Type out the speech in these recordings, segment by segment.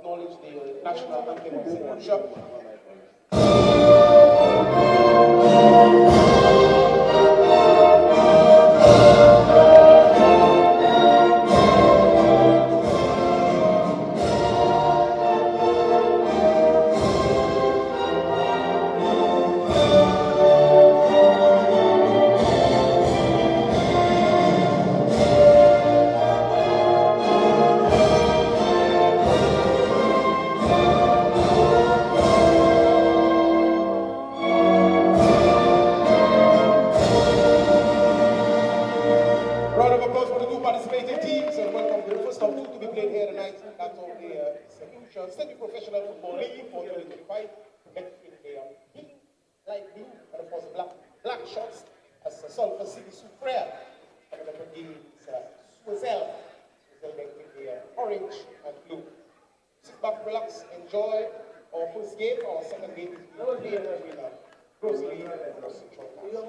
acknowledge the national anthem of St. Lucia. Semi-professional football league for 2025, between the pink, light blue, and of course the black shorts as Sulphur City SOUFRIERE, and the brigade is CHOISEUL, with the orange and blue. Sit back, relax, enjoy our first game. Our second game is being played between Rosalie and Central Pass.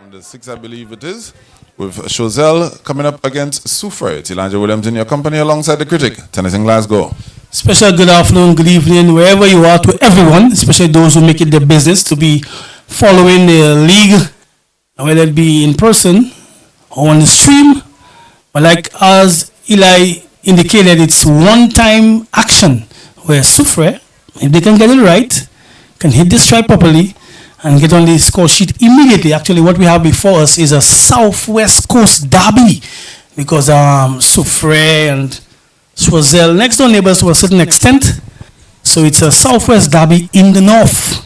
On the 6, I believe it is. with CHOISEUL coming up against SOUFRIERE. It's Elijah Williams in your company alongside the critic, Tennis in Glasgow. Special good afternoon, good evening, wherever you are, to everyone, especially those who make it their business to be following the league, whether it be in person or on the stream. But like as Eli indicated, it's one-time action where SOUFRIERE, if they can get it right, can hit the strike properly and get on the score sheet immediately. Actually, what we have before us is a Southwest Coast derby because SOUFRIERE and CHOISEUL next door neighbors to a certain extent. So it's a Southwest derby in the north.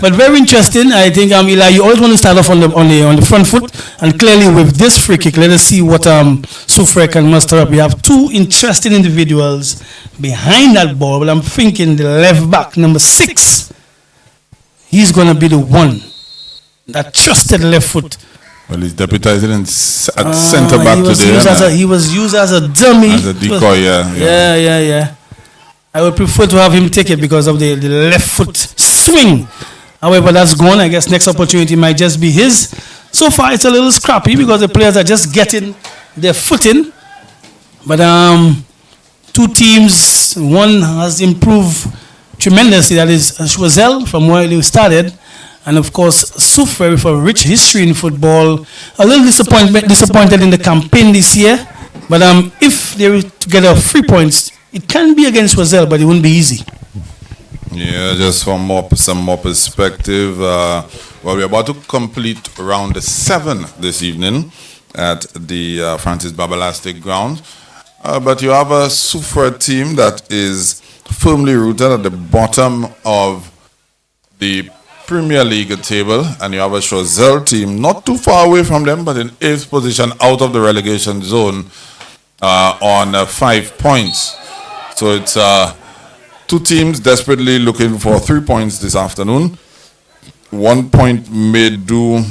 But very interesting. I think Eli, you always want to start off on the front foot, and clearly with this free kick, let us see what SOUFRIERE can muster up. We have two interesting individuals behind that ball, but I'm thinking the left back, number 6, he's going to be the one that trusted left foot. Well, he's deputizing at centre back today. He was used as a dummy. As a decoy, Yeah. I would prefer to have him take it because of the left foot swing. However, that's gone. I guess next opportunity might just be his. So far, it's a little scrappy because the players are just getting their footing. But two teams, one has improved tremendously. That is CHOISEUL from where they started. And of course, SOUFRIERE with a rich history in football. A little disappointed in the campaign this year. But if they were to get 3 points, it can be against CHOISEUL, but it wouldn't be easy. Yeah, just for some more perspective. Well, we're about to complete round 7 this evening at the Francis Babalastic ground. But you have a SOUFRIERE team that is firmly rooted at the bottom of the Premier League table, and you have a CHOISEUL team not too far away from them, but in 8th position out of the relegation zone on 5 points. So it's two teams desperately looking for 3 points this afternoon. 1 point may do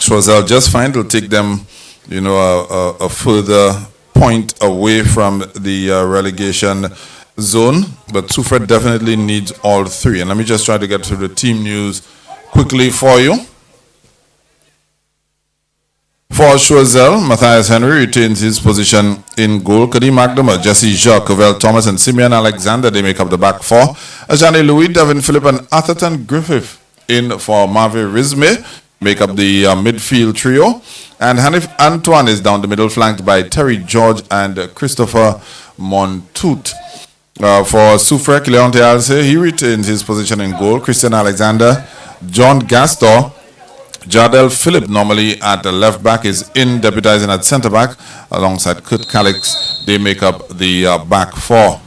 CHOISEUL just fine. It'll take them, a further point away from the relegation zone, but SOUFRIERE definitely needs all 3. And let me just try to get through the team news quickly for you. For CHOISEUL, Matthias Henry retains his position in goal. Kadeem McDermott, Jesse Jacques, Covell Thomas, and Simeon Alexander, they make up the back 4. Ajani Louis, Devin Phillip, and Atherton Griffith in for Marvin Risme, make up the midfield trio. And Hanif Antoine is down the middle, flanked by Terry George and Christopher Montoute. For SOUFRIERE, Cleonte Alce, he retains his position in goal. Christian Alexander, John Gastor, Jardel Phillip, normally at the left back, is in deputizing at centre back alongside Kurt Calix. They make up the back 4.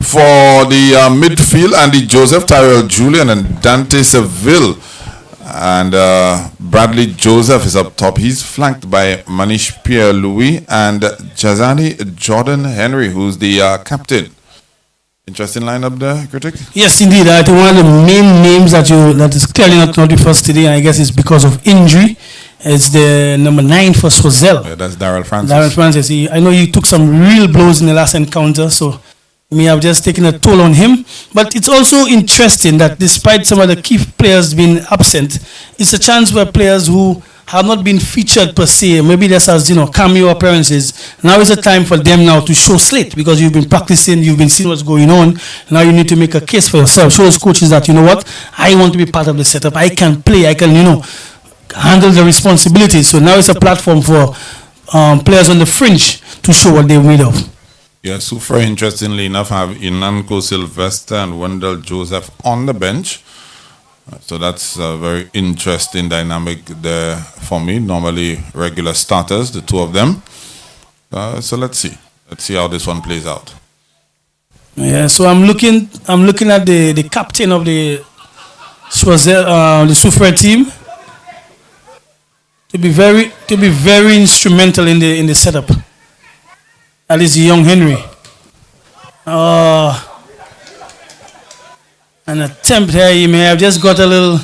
For the midfield, Andy Joseph, Tyrell Julian, and Dante Seville. And Bradley Joseph is up top. He's flanked by Manish Pierre-Louis and Jazani Jordan Henry, who's the captain. Interesting lineup there, critic? Yes, indeed. I think one of the main names that is clearly not with us today, and I guess it's because of injury, is the number 9 for CHOISEUL. Yeah, that's Darrell Francis. Darrell Francis. I know he took some real blows in the last encounter, so he may have just taken a toll on him. But it's also interesting that despite some of the key players being absent, it's a chance where players who have not been featured per se, maybe just as cameo appearances, now is a time for them now to show slate, because you've been practicing, you've been seeing what's going on. Now you need to make a case for yourself. Show those coaches that, I want to be part of the setup. I can play. I can, handle the responsibilities. So now it's a platform for players on the fringe to show what they're made of. Yeah, SOUFRIERE, interestingly enough, have Inanko Sylvester and Wendell Joseph on the bench. So that's a very interesting dynamic there for me. Normally regular starters, the two of them. So let's see. Let's see how this one plays out. Yeah, so I'm looking at the captain of the CHOISEUL, the SOUFRIERE team, to be very instrumental in the setup. That is young Henry. An attempt here, he may have just got a little.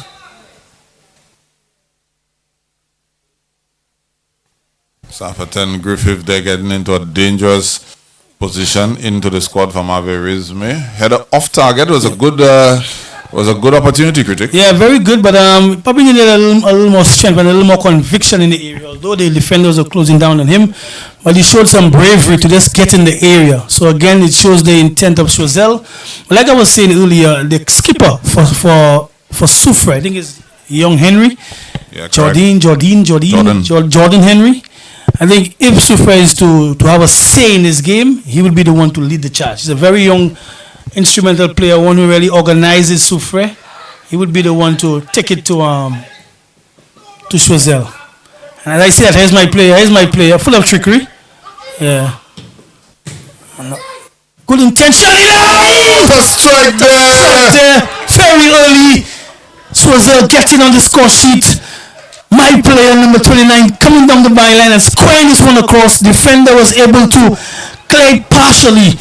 Atherton Griffith, they're getting into a dangerous position into the squad for Marvin Risme. Header off target was a good Was a good opportunity, critic. Yeah, very good, but probably needed a little more strength and a little more conviction in the area. Although the defenders were closing down on him, but he showed some bravery to just get in the area. So again, it shows the intent of Choiseul. Like I was saying earlier, the skipper for SOUFRIERE, I think is young Henry, Yeah, Jordan Henry. I think if SOUFRIERE is to have a say in this game, he will be the one to lead the charge. He's a very young instrumental player, one who really organizes SOUFRIERE. He would be the one to take it to Choiseul. And as I said, here's my player, full of trickery. Yeah. Good intention. A strike there. Very early. Choiseul getting on the score sheet. My player, number 29, coming down the byline and squaring this one across. Defender was able to clear it partially.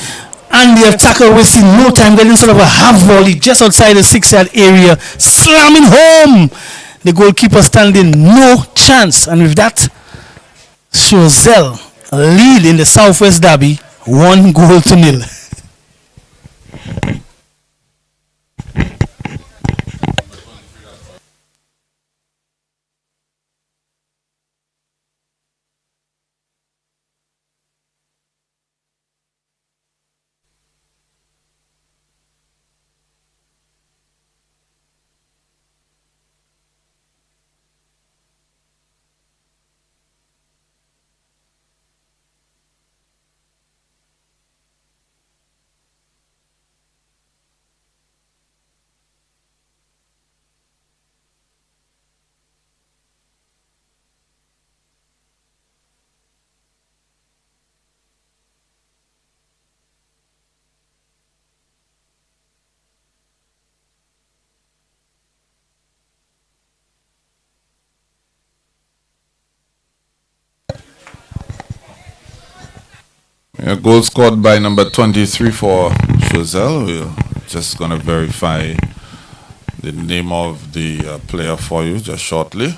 And the attacker wasting no time, getting sort of a half volley just outside the 6-yard area, slamming home. The goalkeeper standing no chance. And with that, Choiseul lead in the Southwest Derby, 1-0. A goal scored by number 23 for Choiseul. We're just going to verify the name of the player for you just shortly.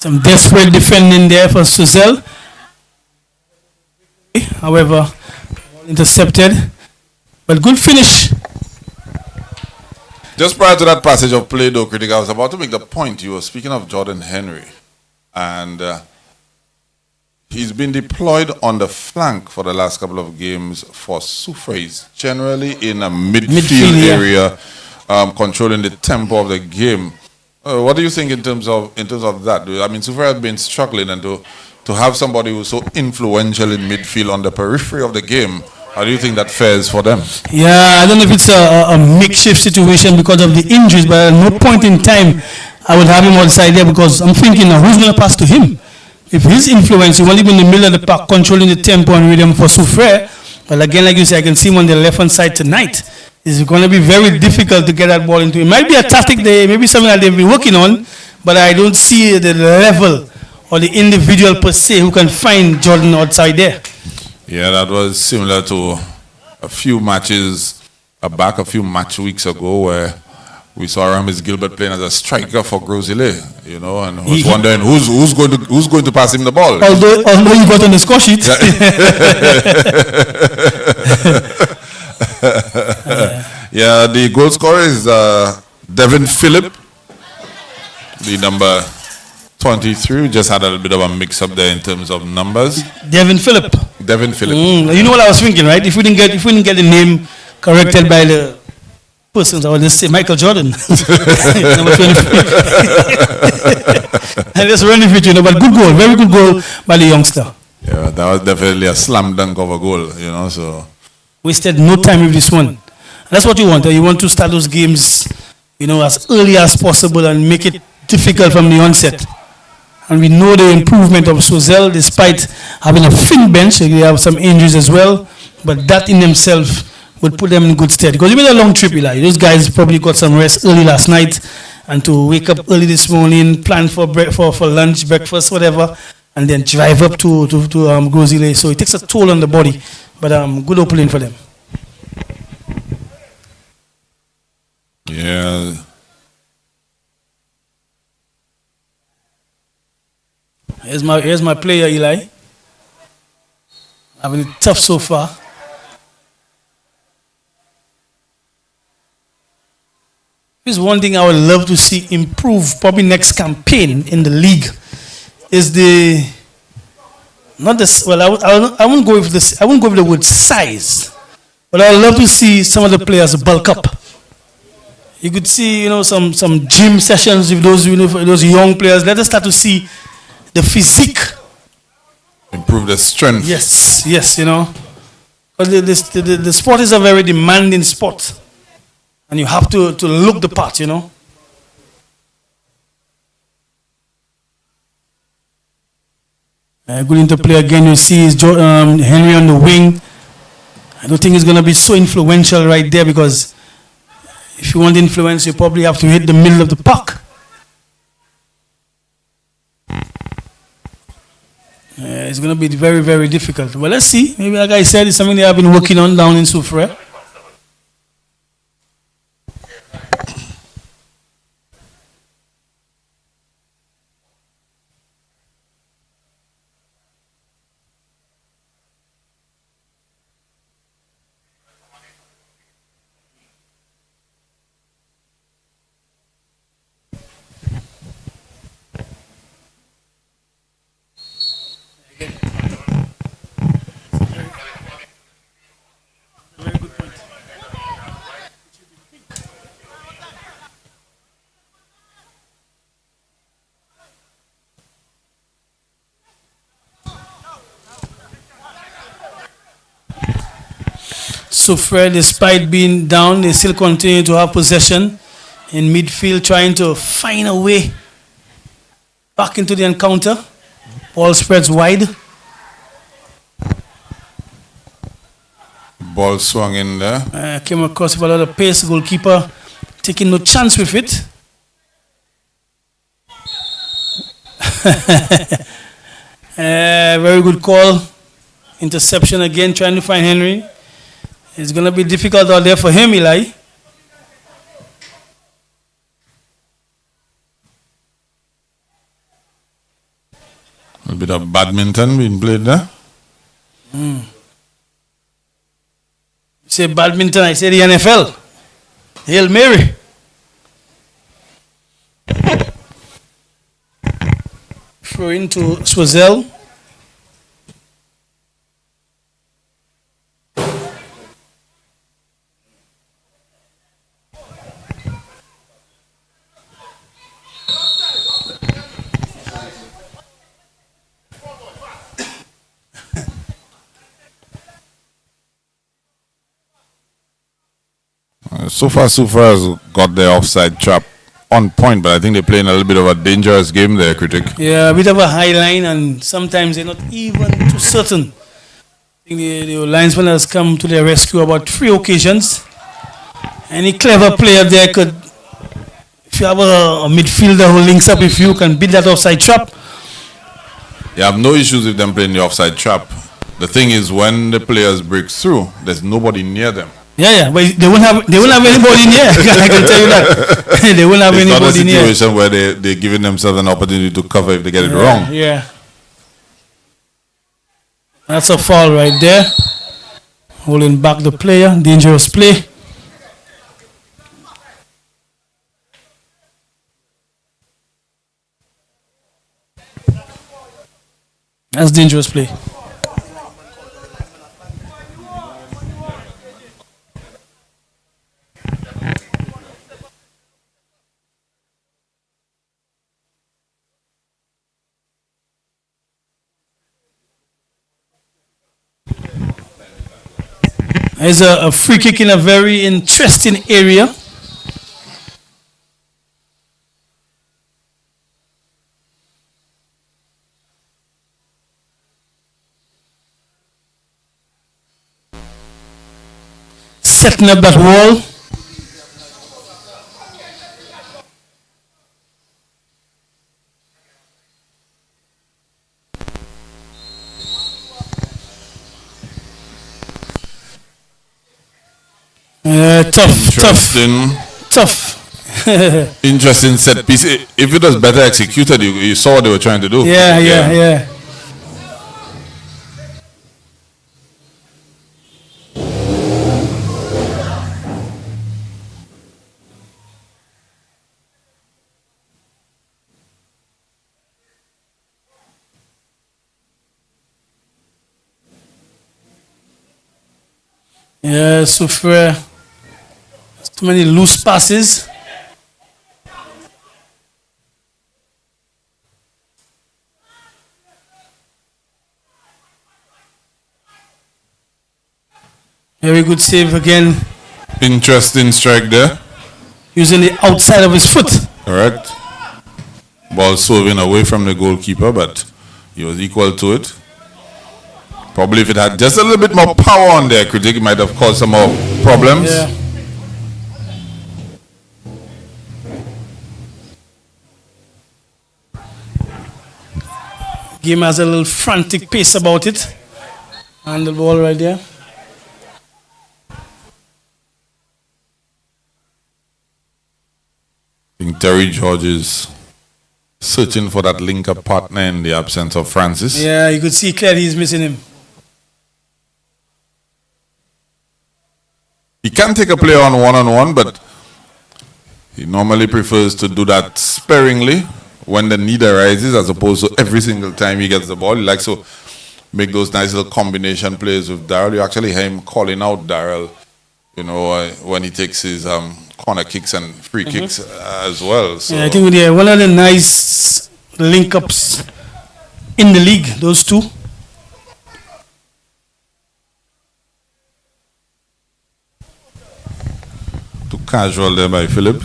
Some desperate defending there for Choiseul. However, intercepted. But good finish. Just prior to that passage of play, though, critic, I was about to make the point. You were speaking of Jordan Henry. And he's been deployed on the flank for the last couple of games for SOUFRIERE. He's generally in a midfield area, controlling the tempo of the game. What do you think in terms of that? I mean, SOUFRIERE has been struggling, and to have somebody who's so influential in midfield on the periphery of the game, how do you think that fares for them? Yeah, I don't know if it's a makeshift situation because of the injuries, but at no point in time I would have him outside there, because I'm thinking now, who's going to pass to him? If his influence, he won't be in the middle of the park controlling the tempo and rhythm for SOUFRIERE. But again, like you say, I can see him on the left-hand side tonight. It's going to be very difficult to get that ball into. It might be a tactic, maybe something that they've been working on, but I don't see the level or the individual per se who can find Jordan outside there. Yeah, that was similar to a few matches back, a few weeks ago, where we saw Ramis Gilbert playing as a striker for Grosile, you know, and was wondering who's going to pass him the ball. Although he got on the score sheet. Yeah, the goal scorer is Devin Phillip, the number 23. We just had a little bit of a mix-up there in terms of numbers. Devin Phillip. You know what I was thinking, right? If we didn't get the name corrected by the persons, I would just say Michael Jordan. Number 23. And just running with you, but good goal, very good goal by the youngster. Yeah, that was definitely a slam dunk of a goal, you know, so. Wasted no time with this one. And that's what you want. You want to start those games, you know, as early as possible and make it difficult from the onset. And we know the improvement of Choiseul, despite having a thin bench. They have some injuries as well, but that in themselves would put them in good stead. Because even a long trip, Eli, those guys probably got some rest early last night, and to wake up early this morning, plan for lunch, breakfast, whatever, and then drive up to Grosile. So it takes a toll on the body, but good opening for them. Yeah. Here's my player, Eli. Having it tough so far. There's one thing I would love to see improve probably next campaign in the league is the not this well I won't go with this I won't go with the word size, but I would love to see some of the players bulk up. You could see some gym sessions with those those young players. Let us start to see the physique. Improve the strength. Yes, yes, But the sport is a very demanding sport. And you have to look the part. Going to play again, you see is Henry on the wing. I don't think it's going to be so influential right there because if you want influence, you probably have to hit the middle of the puck. It's going to be very, very difficult. Well, let's see. Maybe, like I said, it's something they have been working on down in SOUFRIERE. SOUFRIERE, despite being down, they still continue to have possession in midfield, trying to find a way back into the encounter. Ball spreads wide. Ball swung in there. Came across with a lot of pace. Goalkeeper taking no chance with it. Very good call. Interception again, trying to find Henry. It's going to be difficult out there for him, Eli. A bit of badminton being played there. Say badminton, I say the NFL. Hail Mary. Throw into SOUFRIERE. So far, SOUFRIERE has got their offside trap on point, but I think they're playing a little bit of a dangerous game there, Critic. Yeah, a bit of a high line, and sometimes they're not even too certain. I think the linesman has come to their rescue about 3 occasions. Any clever player there could, if you have a midfielder who links up with you, can beat that offside trap. You have no issues with them playing the offside trap. The thing is, when the players break through, there's nobody near them. Yeah, but they won't have anybody near. I can tell you that. They won't have It's anybody near. not a situation where they're giving themselves an opportunity to cover if they get it wrong. Yeah. That's a foul right there. Holding back the player. Dangerous play. That's dangerous play. There's a free kick in a very interesting area. Setting up that wall. Tough. Interesting set piece. If it was better executed, you saw what they were trying to do. Yeah. Yeah, SOUFRIERE. Too many loose passes. Very good save again, Interesting strike there. using the outside of his foot. Correct. Ball swerving away from the goalkeeper, but he was equal to it. Probably if it had just a little bit more power on there, critic, it might have caused some more problems. Yeah. Game has a little frantic pace about it. And the ball right there. I think Terry George is searching for that link-up partner in the absence of Francis. Yeah, you could see clearly he's missing him. He can take a player on one-on-one, but he normally prefers to do that sparingly when the need arises, as opposed to every single time he gets the ball. He likes to make those nice little combination plays with Darrell. You actually hear him calling out Darrell, you know, when he takes his corner kicks and free kicks as well. So Yeah, I think they're one of the nice link-ups in the league, those two. too casual there by Philip.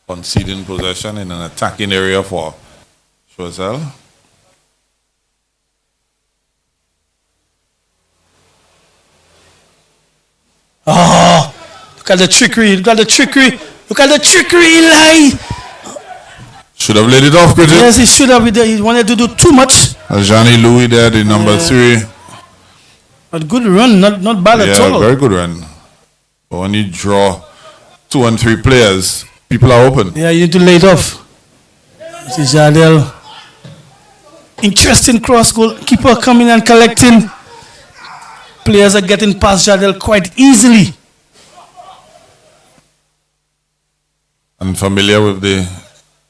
Conceding possession in an attacking area for Choiseul. Oh, look at the trickery, look at the trickery, look at the trickery, Eli. Should have laid it off, critic. Yes, he should have. He wanted to do too much. Johnny Louis there, the number 3. But good run, not bad at all. Very good run. But when you draw 2 and 3 players, people are open. Yeah, you need to lay it off. This is Jardel. Interesting cross goal. Keeper coming and collecting. Players are getting past Jardel quite easily. Unfamiliar with the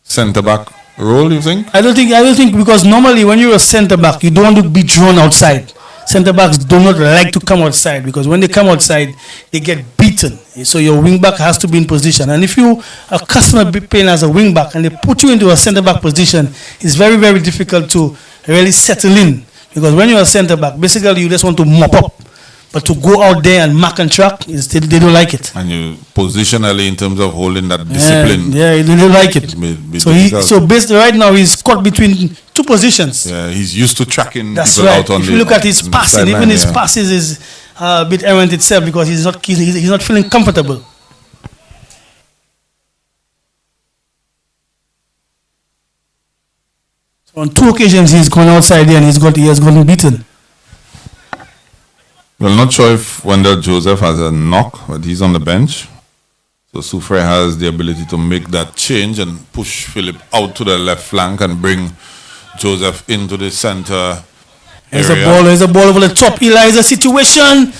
centre back role, you think? I don't think because normally when you're a centre back, you don't want to be drawn outside. Centre backs do not like to come outside because when they come outside, they get beaten. So your wing back has to be in position. And if you are accustomed to playing as a wing back and they put you into a centre back position, it's very, very difficult to really settle in. Because when you're a centre back, basically you just want to mop up. But to go out there and mark and track, they don't like it. And you positionally, in terms of holding that discipline. Yeah, they don't like it. So basically right now he's caught between 2 positions. Yeah, he's used to tracking That's people right. out on if the you look at his passing, even his yeah. passes is a bit errant itself because he's not feeling comfortable. So on 2 occasions he's gone outside there and he has gotten beaten. Well, not sure if Wendell Joseph has a knock, but he's on the bench. So SOUFRIERE has the ability to make that change and push Philip out to the left flank and bring Joseph into the center area. There's a ball over the top. Eli is a situation.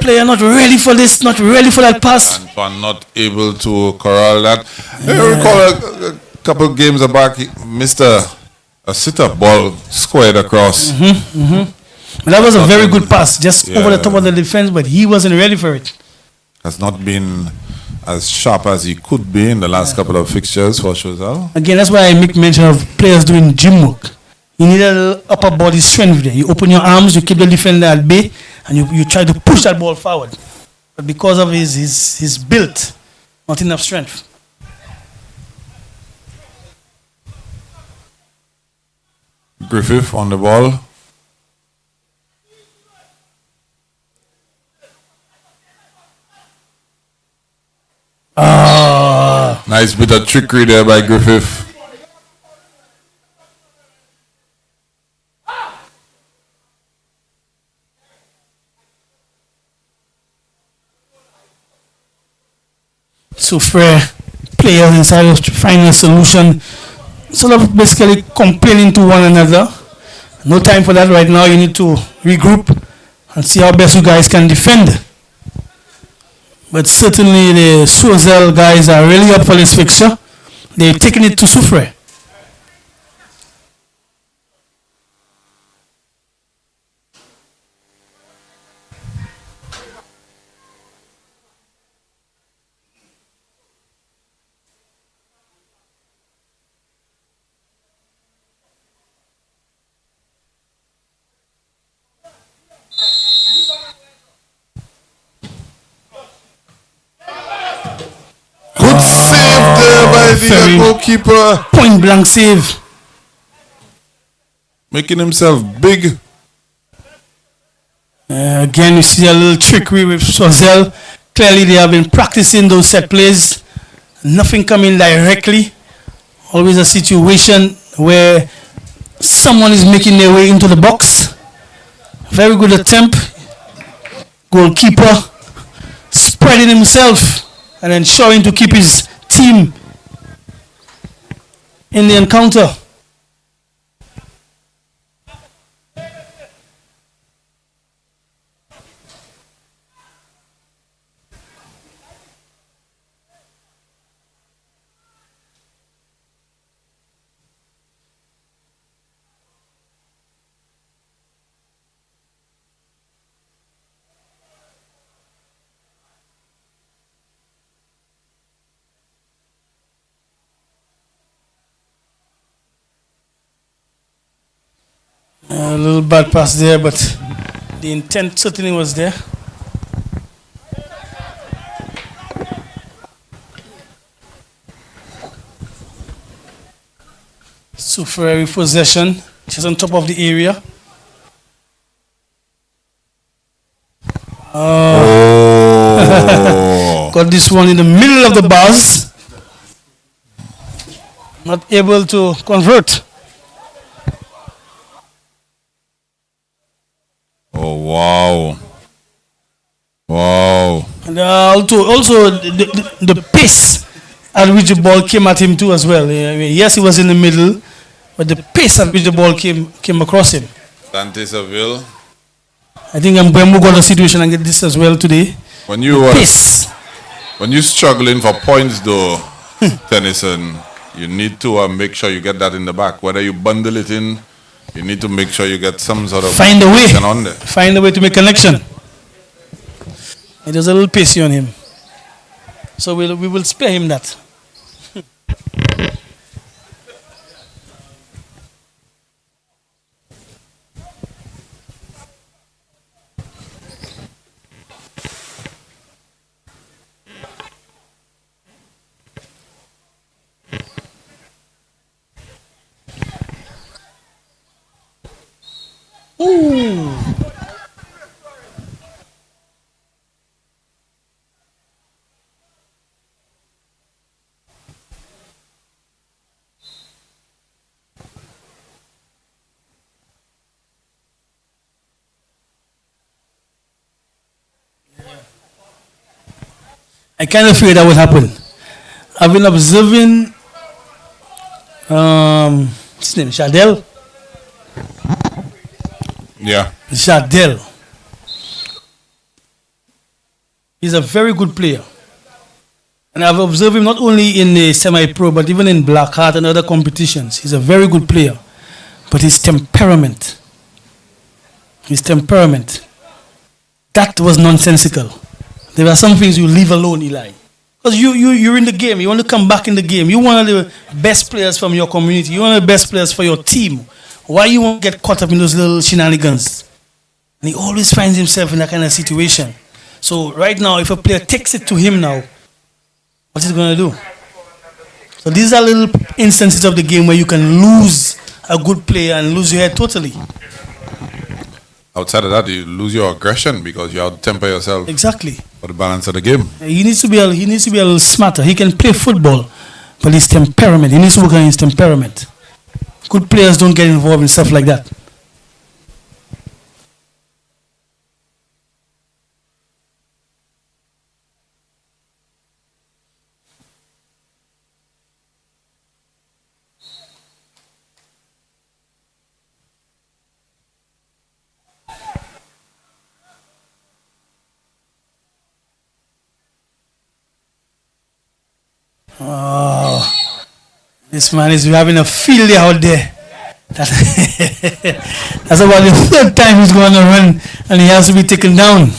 Player not ready for this, not ready for that pass. Antoine not able to corral that. I recall a couple of games back, he missed a sit-up ball squared across. But that was a very good pass, just over the top of the defense, but he wasn't ready for it. Has not been as sharp as he could be in the last couple of fixtures for Choiseul. Again, that's why I make mention of players doing gym work. You need a little upper body strength there. You open your arms, you keep the defender at bay, and you try to push that ball forward. But because of his build, not enough strength. Griffith on the ball. Nice bit of trickery there by Griffith. SOUFRIERE players inside of finding a solution, sort of basically complaining to one another. No time for that right now. You need to regroup and see how best you guys can defend. But certainly the CHOISEUL guys are really up for this fixture. They're taking it to SOUFRIERE. idea, goalkeeper. Point blank save. Making himself big. Again, you see a little trickery with Choiseul. Clearly, they have been practicing those set plays. Nothing coming directly. Always a situation where someone is making their way into the box. Very good attempt. Goalkeeper spreading himself and ensuring to keep his team in the encounter. A little bad pass there, but the intent certainly was there. SOUFRIERE possession, just on top of the area. Got this one in the middle of the bars. Not able to convert. Oh, wow. Wow. And also the pace at which the ball came at him too as well. I mean, yes, he was in the middle, but the pace at which the ball came across him. Dante Seville. I think Mbembo got a situation and get this as well today. When you Pace. when you're struggling for points though, Tennyson, you need to make sure you get that in the back. Whether you bundle it in, you need to make sure you get some sort of Find a way. connection on there. Find a way to make connection. It was a little pacey on him. So we will spare him that. Ooh. I kind of feared that would happen. I've been observing what's his name? Jardel. Yeah. Jardel. He's a very good player. And I've observed him not only in the semi-pro, but even in Black Heart and other competitions. He's a very good player. But his temperament, that was nonsensical. There are some things you leave alone, Eli. Because you're in the game. You want to come back in the game. You're one of the best players from your community. You're one of the best players for your team. Why you won't get caught up in those little shenanigans? And he always finds himself in that kind of situation. So right now, if a player takes it to him now, what is he going to do? So these are little instances of the game where you can lose a good player and lose your head totally. Outside of that, you lose your aggression because you have to temper yourself Exactly. for the balance of the game. He needs to be a little smarter. He can play football, but his temperament, he needs to work on his temperament. Good players don't get involved in stuff like that. Oh, this man is having a field day out there. That's about the third time he's going to run and he has to be taken down.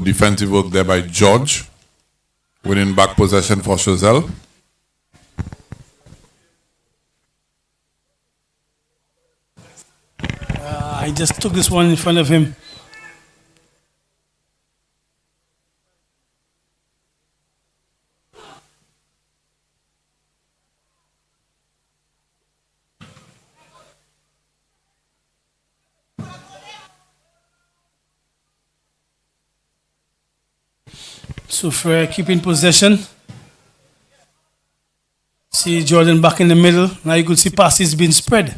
Good defensive work there by George. Winning back possession for Choiseul. I just took this one in front of him. SOUFRIERE keeping possession. See Jordan back in the middle. Now you could see passes being spread.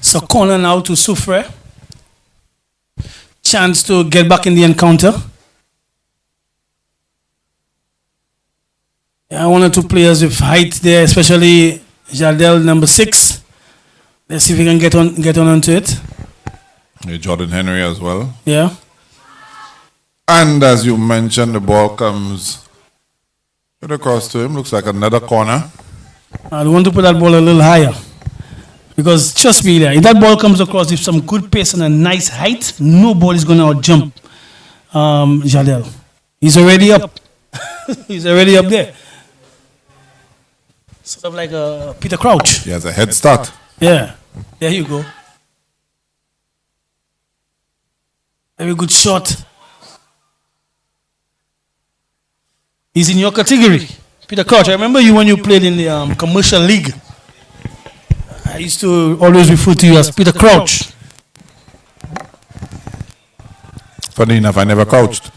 So corner now to SOUFRIERE. Chance to get back in the encounter. Yeah, one or two players with height there, especially Jardel, number 6. Let's see if we can get on onto it. Yeah, Jordan Henry as well. Yeah. And as you mentioned, the ball comes right across to him. Looks like another corner. I want to put that ball a little higher. Because trust me, if that ball comes across with some good pace and a nice height, no ball is going to outjump Jardel. He's already up. He's already up there. Sort of like a Peter Crouch. He has a head start. Yeah, there you go. Very good shot. He's in your category, Peter Crouch. I remember you when you played in the commercial league. I used to always refer to you as Peter Crouch. Funny enough, I never crouched.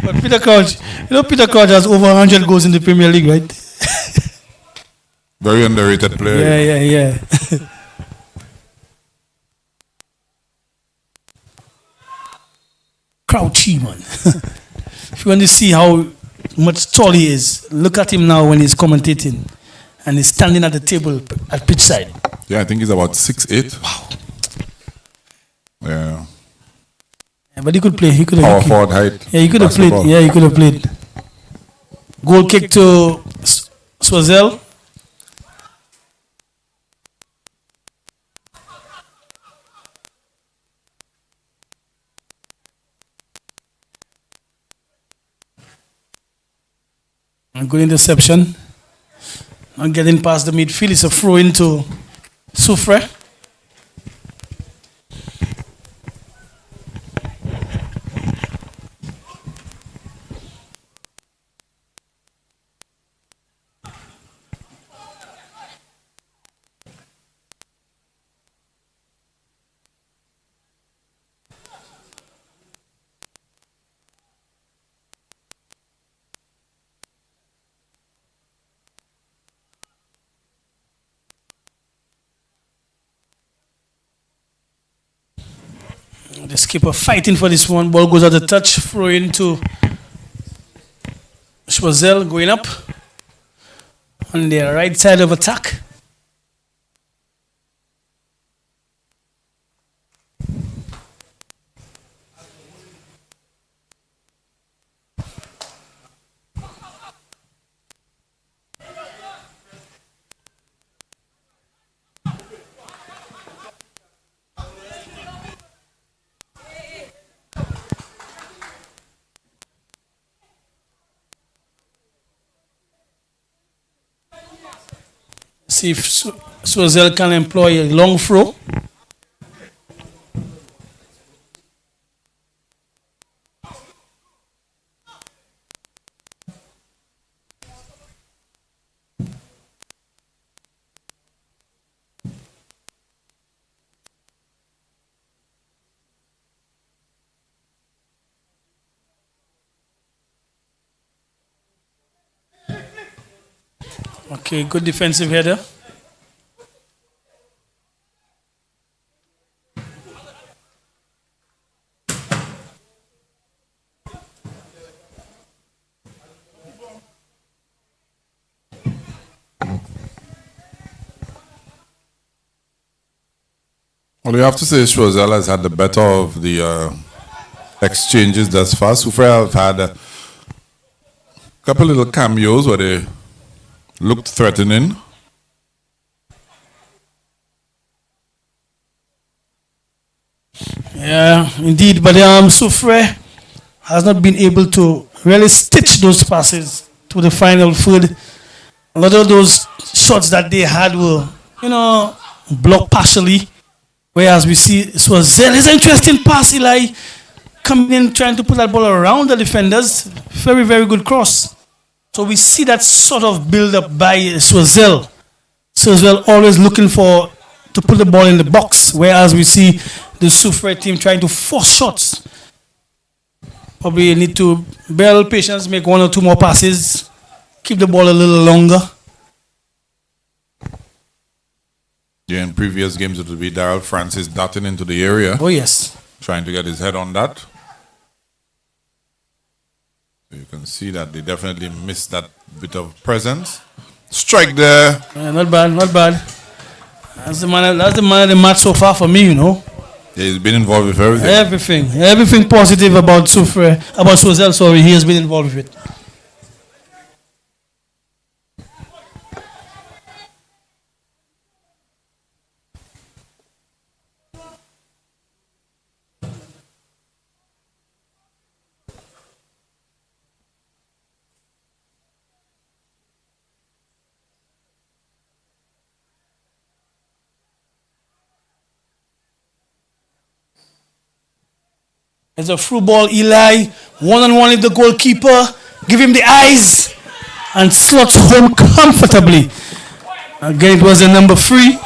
But Peter Crouch, Peter Crouch has over 100 goals in the Premier League, right? Very underrated player. Yeah. Crouchy, man. If you want to see how much tall he is, look at him now when he's commentating and he's standing at the table at pitch side. Yeah, I think he's about 6'8". Wow. Yeah. Yeah, but he could play. He could Power have. forward height. Yeah, he could have played. Basketball. Yeah, he could have played. Goal kick to Choiseul. And good interception. Not getting past the midfield. It's a throw into SOUFRIERE. The skipper fighting for this one. Ball goes out of touch. Throw into Choiseul going up on the right side of attack. See if Choiseul can employ a long throw. Okay, good defensive header. Well, you have to say Choiseul has had the better of the exchanges thus far. SOUFRIERE have had a couple little cameos where they looked threatening. Yeah, indeed. But SOUFRIERE has not been able to really stitch those passes to the final third. A lot of those shots that they had were, blocked partially. Whereas we see Choiseul is an interesting pass, Eli, coming in trying to put that ball around the defenders. Very, very good cross. So we see that sort of build up by Choiseul. Choiseul always looking to put the ball in the box, whereas we see the SOUFRIERE team trying to force shots. Probably need to bear a little patience, make one or two more passes, keep the ball a little longer. Yeah, in previous games it would be Daryl Francis darting into the area. Oh yes. Trying to get his head on that. So you can see that they definitely missed that bit of presence. Strike there. Yeah, not bad, not bad. That's the man of the match so far for me, Yeah, he's been involved with everything. Everything positive about SOUFRIERE, about Choiseul, sorry, he has been involved with it. It's a through ball, Eli. One-on-one with the goalkeeper. Give him the eyes. And slots home comfortably. Again, it was the number 3.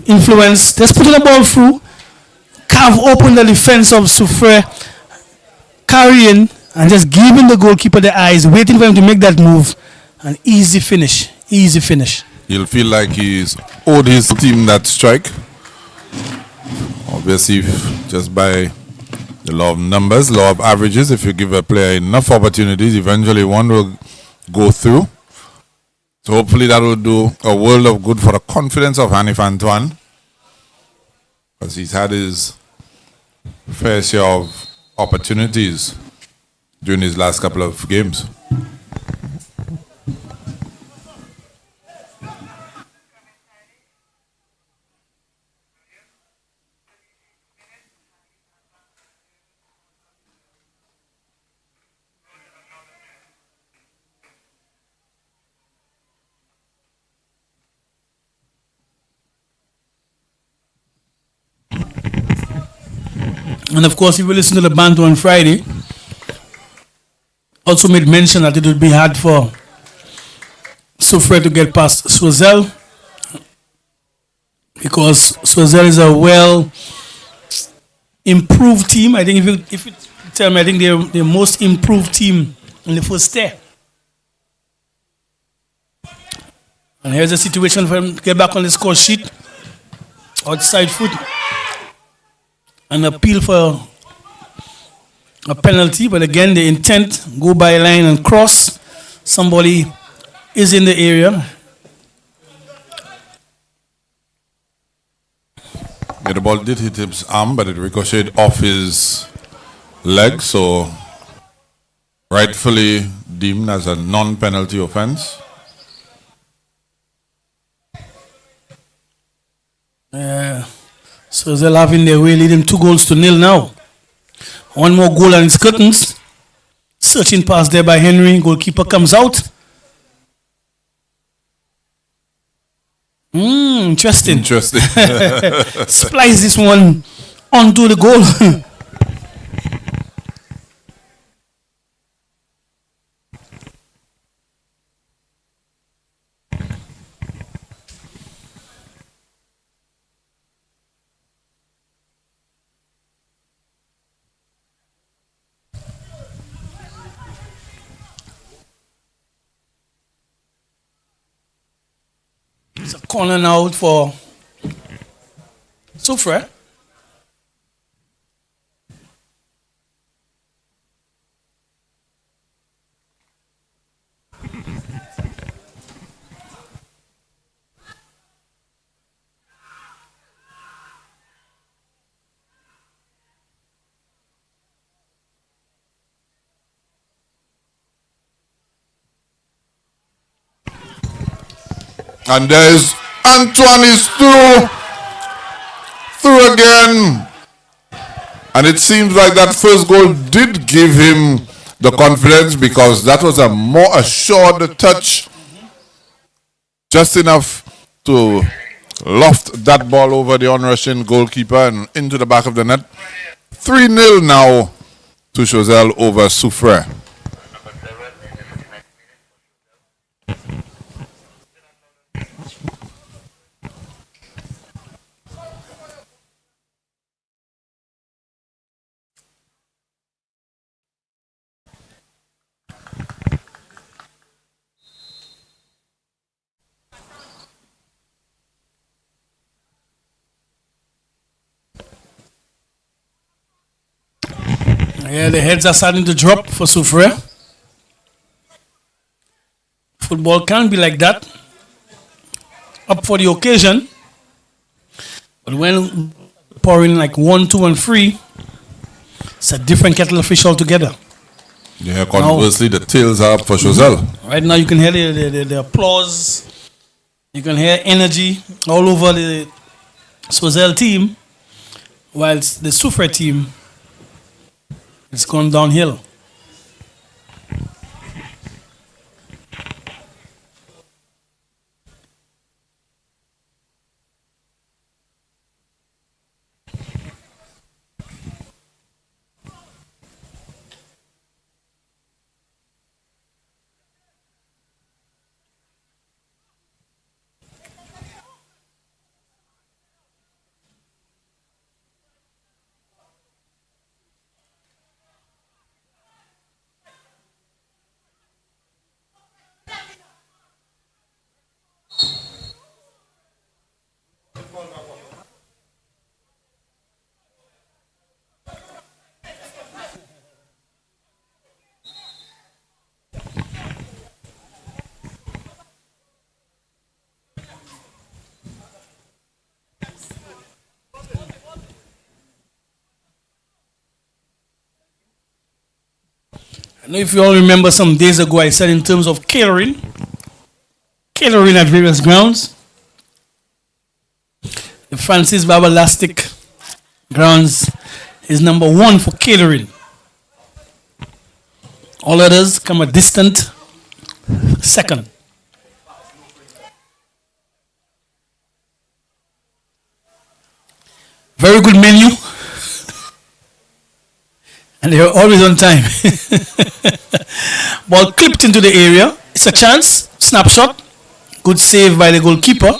Influence. Just putting the ball through. Carve open the defense of SOUFRIERE. Carrying. And just giving the goalkeeper the eyes. Waiting for him to make that move. An easy finish. Easy finish. He'll feel like he's owed his team that strike. Obviously, just by the law of numbers, law of averages, if you give a player enough opportunities, eventually one will go through. So hopefully that will do a world of good for the confidence of Hanif Antoine, because he's had his fair share of opportunities during his last couple of games. And of course, if you listen to the banter on Friday, also made mention that it would be hard for SOUFRIERE to get past Choiseul, because Choiseul is a well improved team. I think if you tell me, I think they're the most improved team in the first tier. And here's a situation for him to get back on the score sheet. Outside foot. An appeal for a penalty, but again, the intent, go by line and cross. Somebody is in the area. Yeah, the ball did hit his arm, but it ricocheted off his leg, so rightfully deemed as a non-penalty offense. So they're having their way, leading 2-0 now. One more goal and it's curtains. Searching pass there by Henry. Goalkeeper comes out. Interesting. Splice this one onto the goal. It's a corner now for SOUFRIERE. And there's Antoine is through again. And it seems like that first goal did give him the confidence because that was a more assured touch. Just enough to loft that ball over the on-rushing goalkeeper and into the back of the net. 3-0 now to CHOISEUL over SOUFRIERE. Yeah, the heads are starting to drop for SOUFRIERE. Football can be like that. Up for the occasion. But when pouring like 1, 2, and 3, it's a different kettle of fish altogether. Yeah, conversely, the tails are up for CHOISEUL. Right now, you can hear the applause. You can hear energy all over the CHOISEUL team, whilst the SOUFRIERE team is gone downhill. I know if you all remember some days ago, I said in terms of catering at various grounds, the Francis Baba Lastic grounds is number 1 for catering. All others come a distant second. Very good menu. And they are always on time. Ball clipped into the area. It's a chance. Snapshot. Good save by the goalkeeper.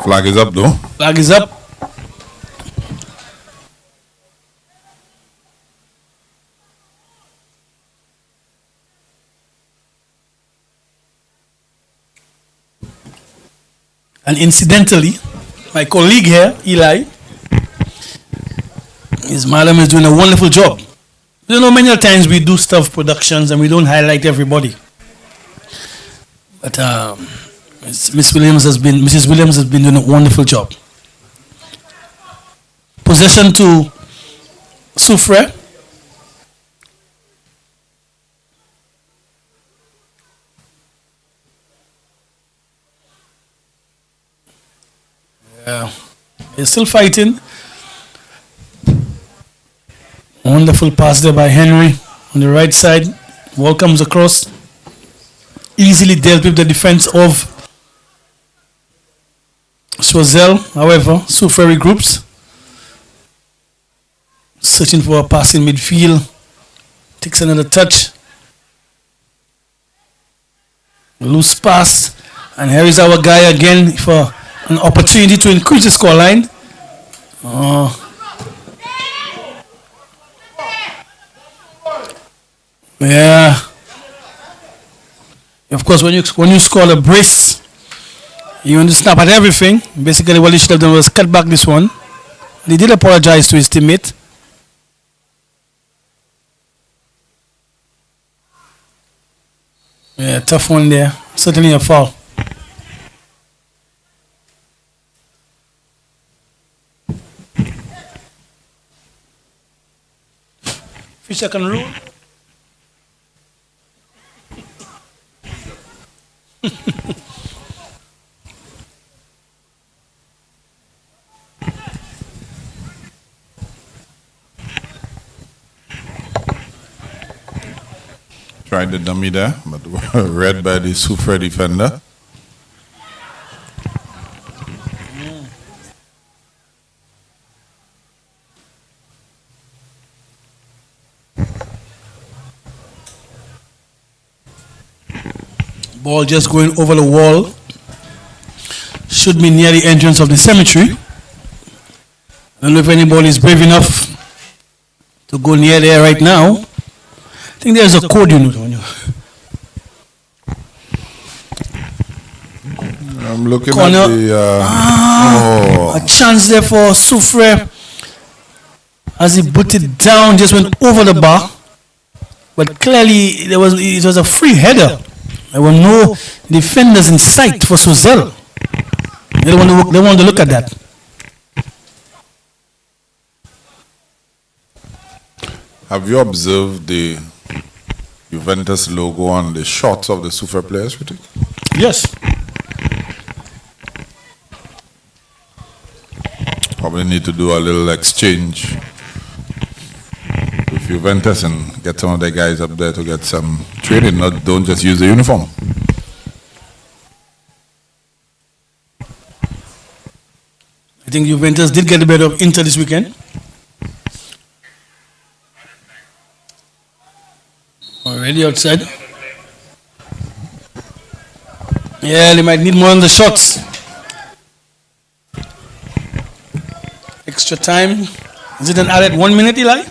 Flag is up though. Flag is up. And incidentally, my colleague here, Eli, his madam is doing a wonderful job. You know, many times we do stuff productions and we don't highlight everybody. But Mrs. Williams has been doing a wonderful job. Possession to SOUFRIERE. Yeah, they're still fighting. Wonderful pass there by Henry on the right side. Ball comes across. Easily dealt with the defense of CHOISEUL. However, SOUFRIERE groups. Searching for a pass in midfield. Takes another touch. Loose pass. And here is our guy again for an opportunity to increase the scoreline. Yeah. Of course, when you score a brace He went to snap at everything. Basically, what he should have done was cut back this one. He did apologize to his teammate. Yeah, tough one there. Certainly a foul. Fisher can rule. Tried the dummy there, but read by the SOUFRIERE defender. Ball just going over the wall. Should be near the entrance of the cemetery. I don't know if anybody is brave enough to go near there right now. I think there's a code, you know. I'm looking Corner. at the. A chance there for SOUFRIERE as he put it down, just went over the bar. But clearly it was a free header. There were no defenders in sight for CHOISEUL. They want to look at that. Have you observed the Juventus logo on the shorts of the SOUFRIERE players? Yes. Probably need to do a little exchange with Juventus and get some of the guys up there to get some training. Don't just use the uniform. I think Juventus did get the better of Inter this weekend. Already outside. Yeah, they might need more on the shots. Extra time. Is it an added 1 minute, Eli?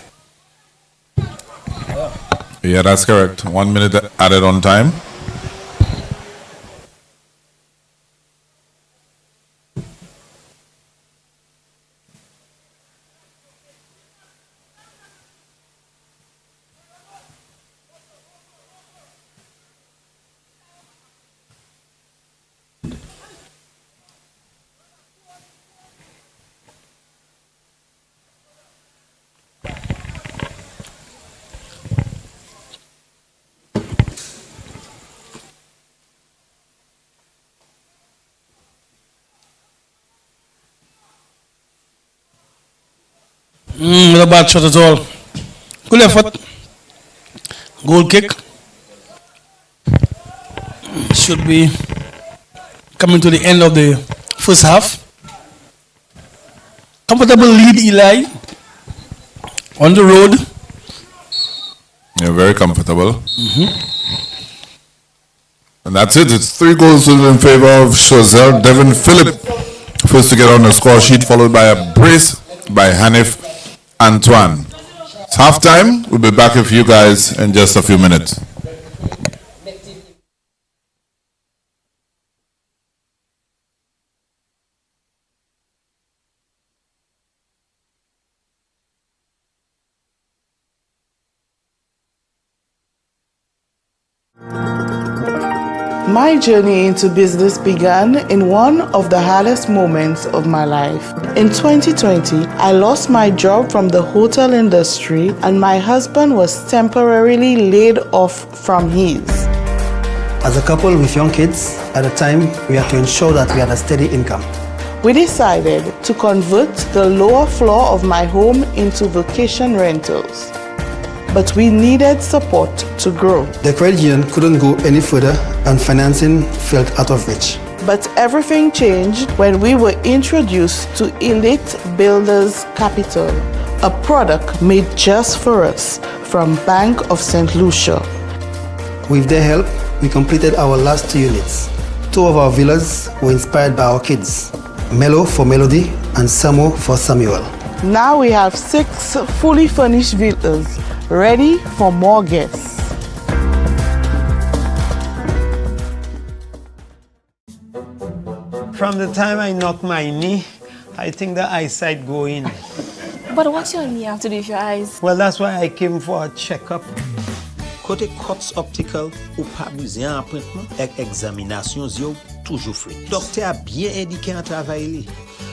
Yeah, that's correct. 1 minute added on time. Not a bad shot at all. Good effort. Goal kick. Should be coming to the end of the first half. Comfortable lead, Eli. On the road. Yeah, very comfortable. And that's it. It's 3 goals in favor of CHOISEUL. Devin Phillip first to get on the score sheet, followed by a brace by Hanif Antoine. It's halftime. We'll be back with you guys in just a few minutes. My journey into business began in one of the hardest moments of my life. In 2020, I lost my job from the hotel industry and my husband was temporarily laid off from his. As a couple with young kids, at the time, we had to ensure that we had a steady income. We decided to convert the lower floor of my home into vacation rentals. But we needed support to grow. The credit union couldn't go any further and financing felt out of reach. But everything changed when we were introduced to Elite Builders Capital, a product made just for us from Bank of St. Lucia. With their help, we completed our last 2 units. 2 of our villas were inspired by our kids, Melo for Melody and Samo for Samuel. Now we have 6 fully furnished villas ready for more guests. From the time I knocked my knee, I think the eyesight go in. But what's your knee have to do with your eyes? Well, that's why I came for a checkup. Côté Cox Optical, ou pas besoin d'appointement, avec examination yo toujours free. Docteur a bien indiqué un travail.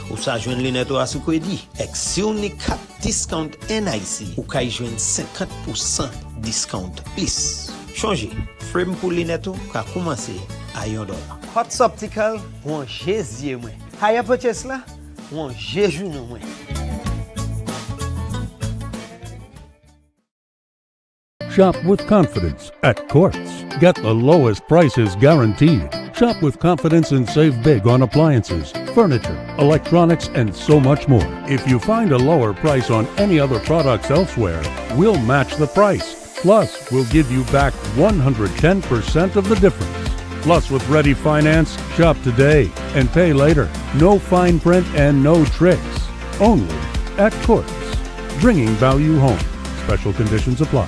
Ou ça joindre lunettes à ce qu'on dit. Avec si on est 4 discount NIC, ou kay joindre 50% discount plus. Changer. Frame pour lunettes ka commencer à $1. Cox Optical, on jésus moi. Haya purchase là, on jésus nous moi. Shop with confidence at Quartz. Get the lowest prices guaranteed. Shop with confidence and save big on appliances, furniture, electronics, and so much more. If you find a lower price on any other products elsewhere, we'll match the price. Plus, we'll give you back 110% of the difference. Plus, with ready finance, shop today and pay later. No fine print and no tricks. Only at Quartz. Bringing value home. Special conditions apply.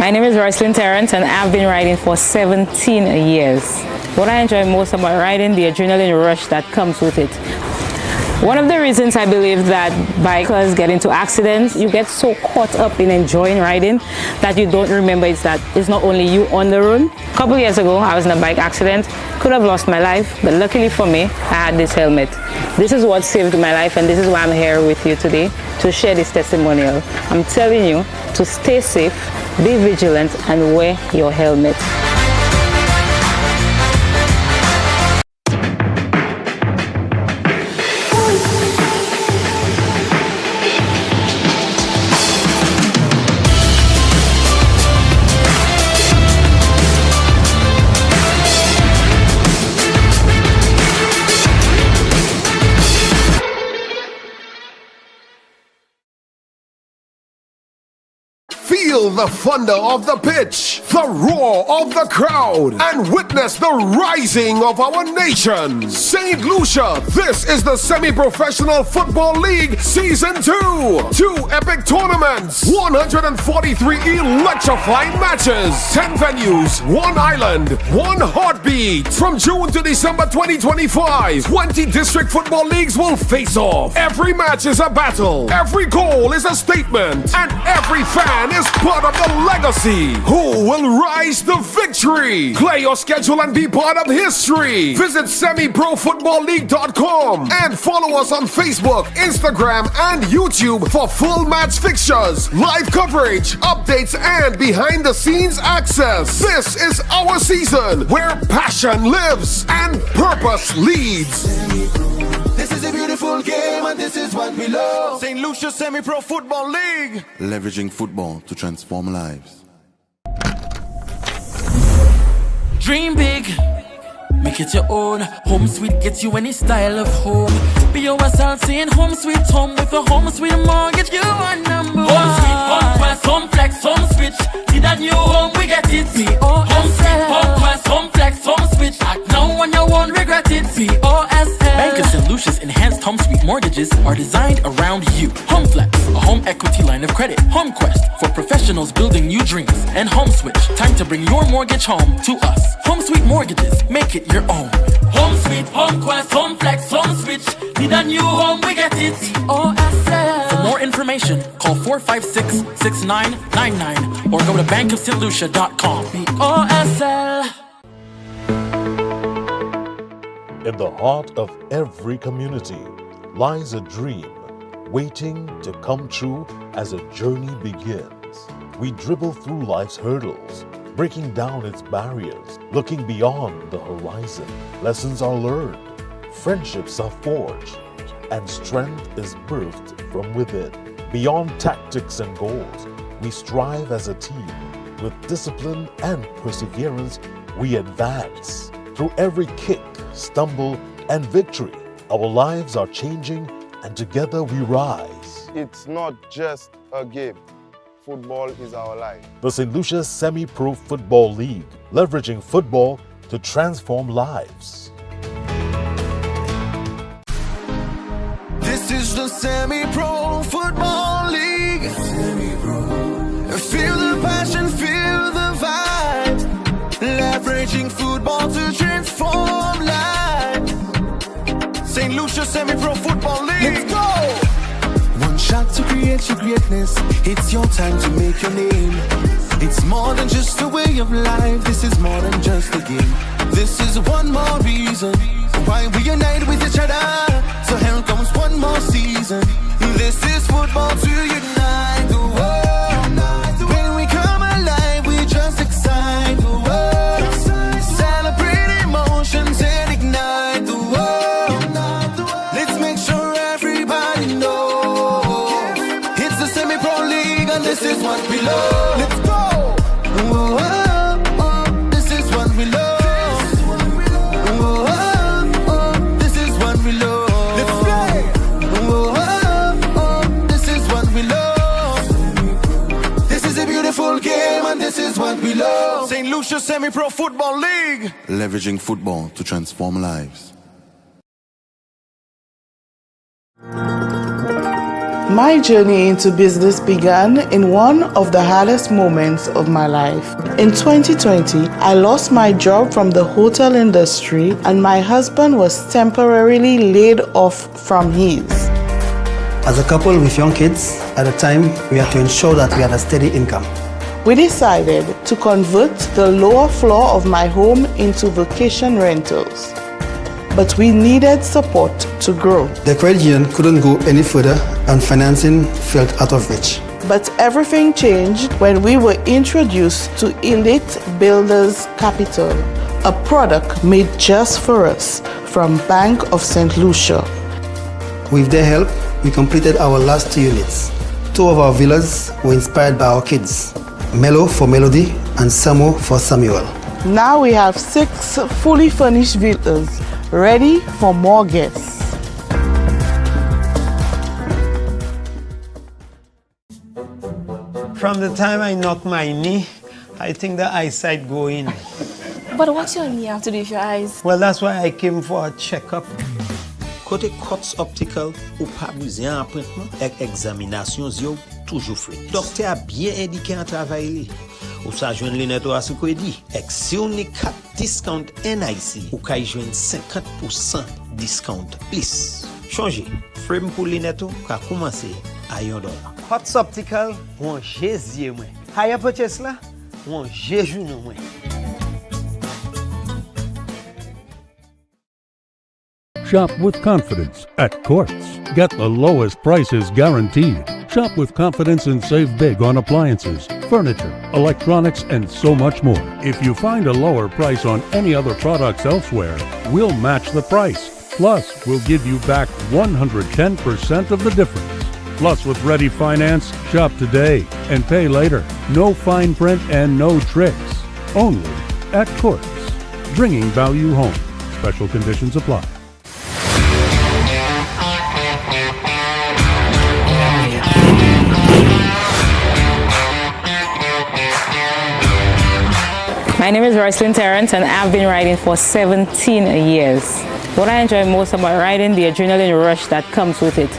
My name is Roycelyn Terrence and I've been riding for 17 years. What I enjoy most about riding, the adrenaline rush that comes with it. One of the reasons I believe that bikers get into accidents, you get so caught up in enjoying riding that you don't remember it's not only you on the road. A couple years ago, I was in a bike accident, could have lost my life, but luckily for me, I had this helmet. This is what saved my life and this is why I'm here with you today to share this testimonial. I'm telling you to stay safe, be vigilant and wear your helmet. Feel the thunder of the pitch, the roar of the crowd, and witness the rising of our nation. St. Lucia, this is the Semi-Professional Football League Season 2. 2 epic tournaments, 143 electrifying matches, 10 venues, 1 island, 1 heartbeat. From June to December 2025, 20 district football leagues will face off. Every match is a battle, every goal is a statement, and every fan is part of the legacy. Who will rise to victory? Play your schedule and be part of history. Visit semiprofootballleague.com and follow us on Facebook, Instagram, and YouTube for full match fixtures, live coverage, updates, and behind the scenes access. This is our season where passion lives and purpose leads. This is a beautiful game and this is what we love. St. Lucia Semi-Pro Football League. Leveraging football to transform lives. Dream big, make it your own. Home Sweet gets you any style of home. Be yourself saying home sweet home with a home sweet mortgage. You are number one. Home sweet, home quest, home flex, home switch. See that new home, we get it. Home sweet, home quest, home flex, home switch. Act now when you won't regret it. POSL. Bank of St. Lucia's enhanced home sweet mortgages are designed around you. Home Flex, a home equity line of credit. Home Quest, for professionals building new dreams. And Home Switch, time to bring your mortgage home to us. Home Sweet Mortgages, make it your own. Home Sweet, Home Quest, Home Flex, Home Switch. Need a new home, we get it. POSL. For more information, call 456-6999 or go to bankofstlucia.com. POSL. In the heart of every community lies a dream waiting to come true as a journey begins. We dribble through life's hurdles, breaking down its barriers, looking beyond the horizon. Lessons are learned, friendships are forged, and strength is birthed from within. Beyond tactics and goals, we strive as a team. With discipline and perseverance, we advance. Through every kick, stumble, and victory, our lives are changing, and together we rise. It's not just a game. Football is our life. The St. Lucia Semi-Pro Football League, leveraging football to transform lives. This is the Semi-Pro Football League. League. Feel the passion, feel the vibe. Leveraging football to transform life. St. Lucia Semi-Pro Football League. Let's go! One shot to create your greatness. It's your time to make your name. It's more than just a way of life. This is more than just a game. This is one more reason why we unite with each other. So here comes one more season. This is football to unite the world. When we come alive, we just excite the world. Celebrate emotions and ignite the world. Let's make sure everybody knows it's the Semi-Pro League and this is what we love. Let's go! Whoa, oh, oh, this is what we love. Whoa, oh, oh, this is what we love. Let's play! Whoa, oh, oh, this is what we love. This is a beautiful game and this is what we love. St. Lucia Semi-Pro Football League. Leveraging football to transform lives. My journey into business began in one of the hardest moments of my life. In 2020, I lost my job from the hotel industry and my husband was temporarily laid off from his. As a couple with young kids, at the time, we had to ensure that we had a steady income. We decided to convert the lower floor of my home into vacation rentals. But we needed support to grow. The credit union couldn't go any further and financing felt out of reach. But everything changed when we were introduced to Elite Builders Capital, a product made just for us from Bank of St. Lucia. With their help, we completed our last 2 units. 2 of our villas were inspired by our kids, Melo for Melody and Samo for Samuel. Now we have 6 fully furnished villas ready for more guests. From the time I knocked my knee, I think the eyesight go in. But what's your knee have to do with your eyes? Well, that's why I came for a checkup. Côté Cots Optical, ou pas besoin appointment, avec examination yo toujours free. Docteur a bien indiqué un travail. Ou sa joindre lunettes à ce qu'on dit. Avec si on est 4 discount NIC, ou kay joindre 50% discount plus. Changer. Frame pour lunettes ka commencer à $1. Cots Optical, on jésus moi. Higher purchase là, on jésus nous moi. Shop with confidence at Courts. Get the lowest prices guaranteed. Shop with confidence and save big on appliances, furniture, electronics, and so much more. If you find a lower price on any other products elsewhere, we'll match the price. Plus, we'll give you back 110% of the difference. Plus, with ready finance, shop today and pay later. No fine print and no tricks. Only at Courts. Bringing value home. Special conditions apply. My name is Roycelyn Terrence and I've been riding for 17 years. What I enjoy most about riding, the adrenaline rush that comes with it.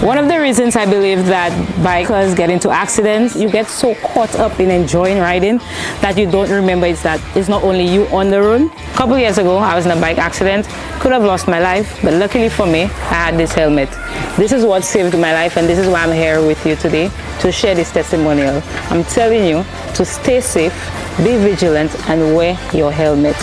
One of the reasons I believe that bikers get into accidents, you get so caught up in enjoying riding that you don't remember that it's not only you on the road. A couple years ago, I was in a bike accident, could have lost my life, but luckily for me, I had this helmet. This is what saved my life and this is why I'm here with you today to share this testimonial. I'm telling you to stay safe, be vigilant and wear your helmet.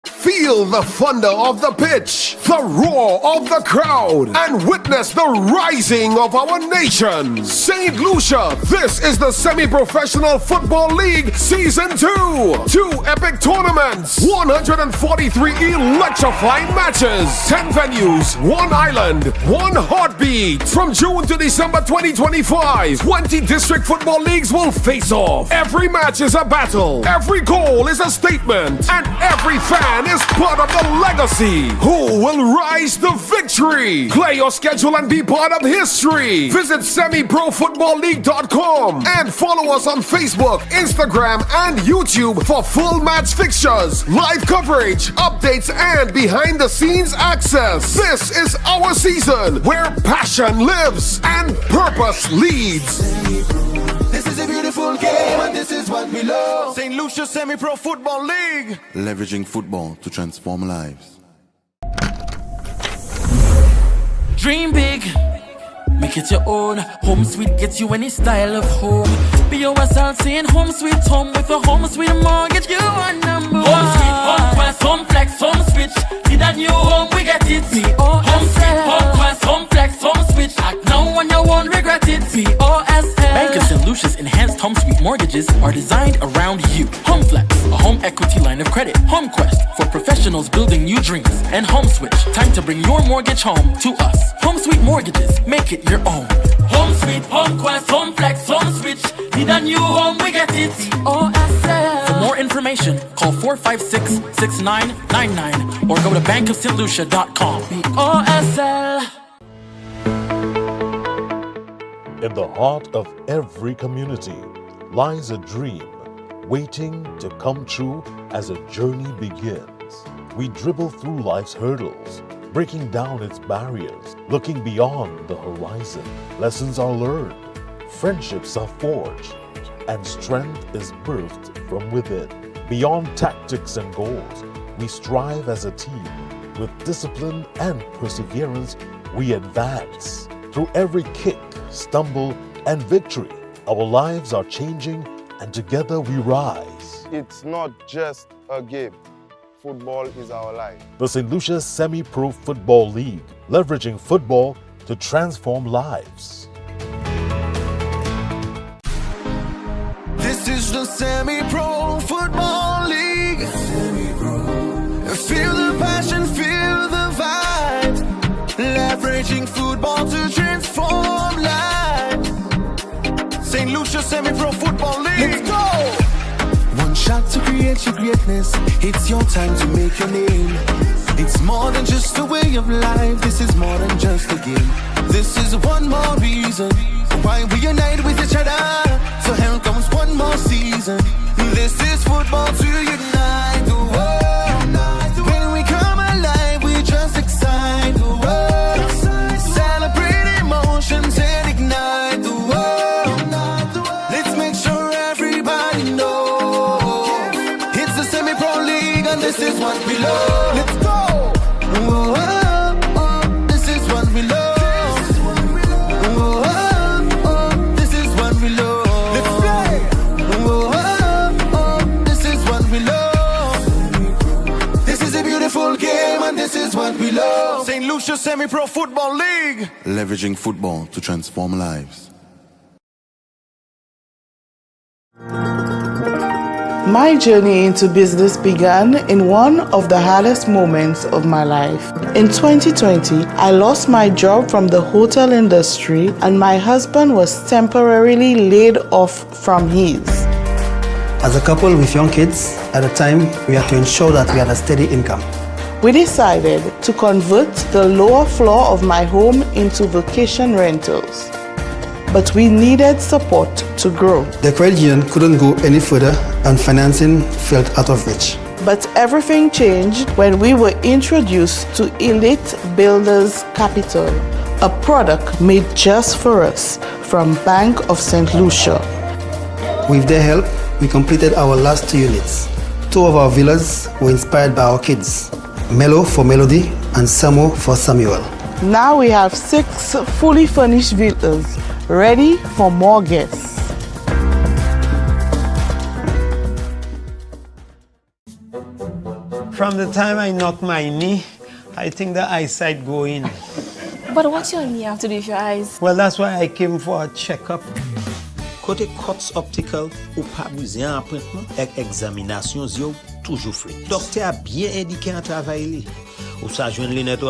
Feel Feel the thunder of the pitch, the roar of the crowd, and witness the rising of our nation. St. Lucia, this is the Semi-Professional Football League Season 2. 2 epic tournaments, 143 electrifying matches, 10 venues, 1 island, 1 heartbeat. From June to December 2025, 20 district football leagues will face off. Every match is a battle, every goal is a statement, and every fan is part of the legacy. Who will rise to victory? Play your schedule and be part of history. Visit semiprofootballleague.com and follow us on Facebook, Instagram, and YouTube for full match fixtures, live coverage, updates, and behind-the-scenes access. This is our season where passion lives and purpose leads. This is a beautiful game and this is what we love. St. Lucia Semi-Pro Football League. Leveraging football to transform lives. Dream big, make it your own. Home Sweet gets you any style of home. Be yourself saying home sweet home. With a home sweet mortgage, you are number one. Home Sweet, home quest, home flex, home switch. Need a new home, we get it. Home Sweet, home quest, home flex, home switch. Act now when you won't regret it. POSL. Bank of St. Lucia's enhanced home sweet mortgages are designed around you. Home Flex, a home equity line of credit. Home Quest, for professionals building new dreams. And Home Switch, time to bring your mortgage home to us. Home Sweet Mortgages, make it your own. Home Sweet, Home Quest, Home Flex, Home Switch. Need a new home, we get it. POSL. For more information, call 456-6999 or go to bankofstlucia.com. POSL. In the heart of every community lies a dream waiting to come true as a journey begins. We dribble through life's hurdles, breaking down its barriers, looking beyond the horizon. Lessons are learned, friendships are forged, and strength is birthed from within. Beyond tactics and goals, we strive as a team. With discipline and perseverance, we advance. Through every kick, stumble, and victory, our lives are changing, and together we rise. It's not just a game. Football is our life. The St. Lucia Semi-Pro Football League, leveraging football to transform lives. This is the Semi-Pro Football League. Feel the passion, feel the vibe. Leveraging football to transform lives. St. Lucia Semi-Pro Football League. Let's go! One shot to create your greatness. It's your time to make your name. It's more than just a way of life. This is more than just a game. This is one more reason why we unite with each other. So here comes one more season. This is football to unite the world. When we come alive, we just excite the world. Celebrate emotions and ignite the world. Let's make sure everybody knows it's the Semi-Pro League and this is what we love. Let's go. Oh, oh, oh, this is what we love. This is what we love. St. Lucia Semi-Pro Football League. Leveraging football to transform lives. My journey into business began in one of the hardest moments of my life. In 2020, I lost my job from the hotel industry and my husband was temporarily laid off from his. As a couple with young kids, at the time, we had to ensure that we had a steady income. We decided to convert the lower floor of my home into vacation rentals. But we needed support to grow. The credit union couldn't go any further and financing felt out of reach. But everything changed when we were introduced to Elite Builders Capital, a product made just for us from Bank of St. Lucia. With their help, we completed our last 2 units. 2 of our villas were inspired by our kids. Melo for Melody and Samo for Samuel. Now we have 6 fully furnished villas ready for more guests. From the time I knocked my knee, I think the eyesight go in. But what's your knee have to do with your eyes? Well, that's why I came for a checkup. Kote COTS Optical ou pa besoin appointment ek examination yo toujours free. Docteur a bien indiqué un travail li. Ou sa joindre lunettes.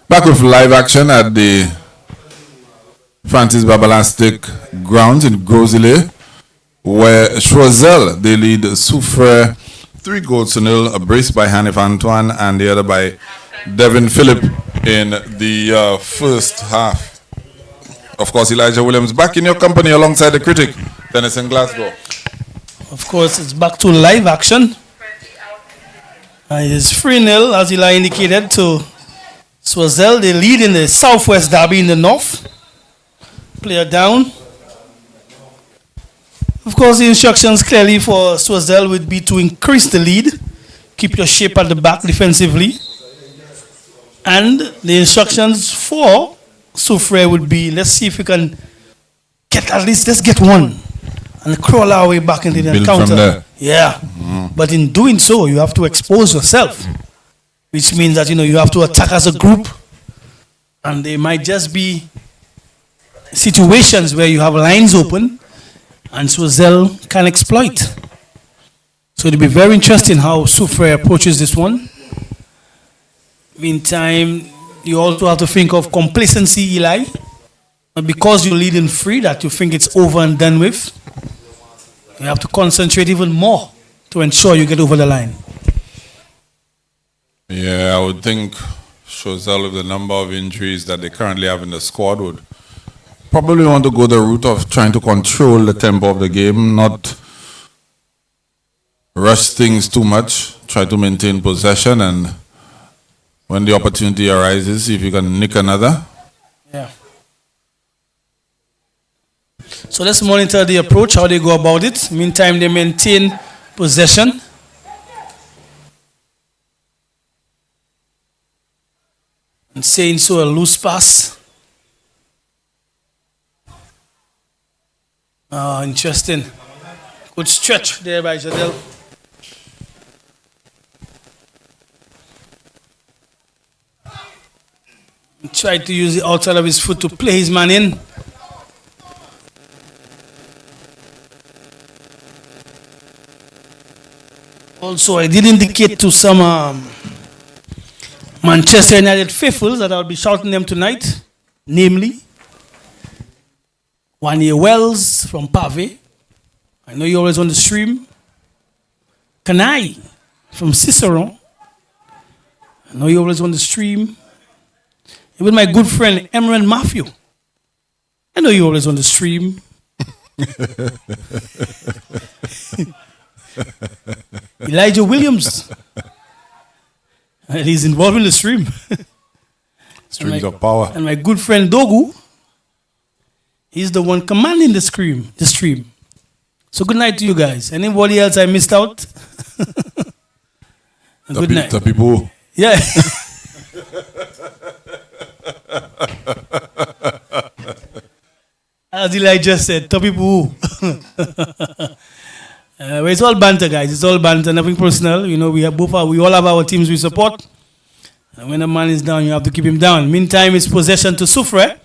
Back with live action at the Francis Babalastic grounds in Grosley, where CHOISEUL, they lead SOUFRIERE 3-0, a brace by Hanif Antoine and the other by Devin Phillip in the first half. Of course, Elijah Williams back in your company alongside the critic, Dennis in Glasgow. Of course, it's back to live action. It is 3-0, as Eli indicated, to CHOISEUL. They lead in the Southwest Derby in the north. Player down. Of course, the instructions clearly for CHOISEUL would be to increase the lead, keep your shape at the back defensively. And the instructions for SOUFRIERE would be, let's see if we can get at least, let's get one and crawl our way back into the Build encounter. from there. Yeah. But in doing so, you have to expose yourself, which means that, you have to attack as a group. And there might just be situations where you have lines open and CHOISEUL can exploit. So it'll be very interesting how SOUFRIERE approaches this one. Meantime, you also have to think of complacency, Eli. Not because you're leading free that you think it's over and done with. You have to concentrate even more to ensure you get over the line. Yeah, I would think CHOISEUL, with the number of injuries that they currently have in the squad, would probably want to go the route of trying to control the tempo of the game, not rush things too much, try to maintain possession, and when the opportunity arises, see if you can nick another. Yeah. So let's monitor the approach, how they go about it. Meantime, they maintain possession. And saying so, a loose pass. Interesting. Good stretch there by Jadel. He tried to use the outside of his foot to play his man in. Also, I did indicate to some Manchester United faithfuls that I'll be shouting them tonight, namely Wanye Wells from Pave. I know you're always on the stream. Kanai from Ciceron. I know you're always on the stream. Even my good friend Emran Matthew. I know you're always on the stream. Elijah Williams. And he's involved in the stream. Streams of power. And my good friend Dogu, he's the one commanding the stream. So good night to you guys. Anybody else I missed out? Good night. The people. Yeah. As Eli just said, top people who. But it's all banter, guys. It's all banter, nothing personal. You know, we all have our teams we support. And when a man is down, you have to keep him down. Meantime, it's possession to SOUFRIERE.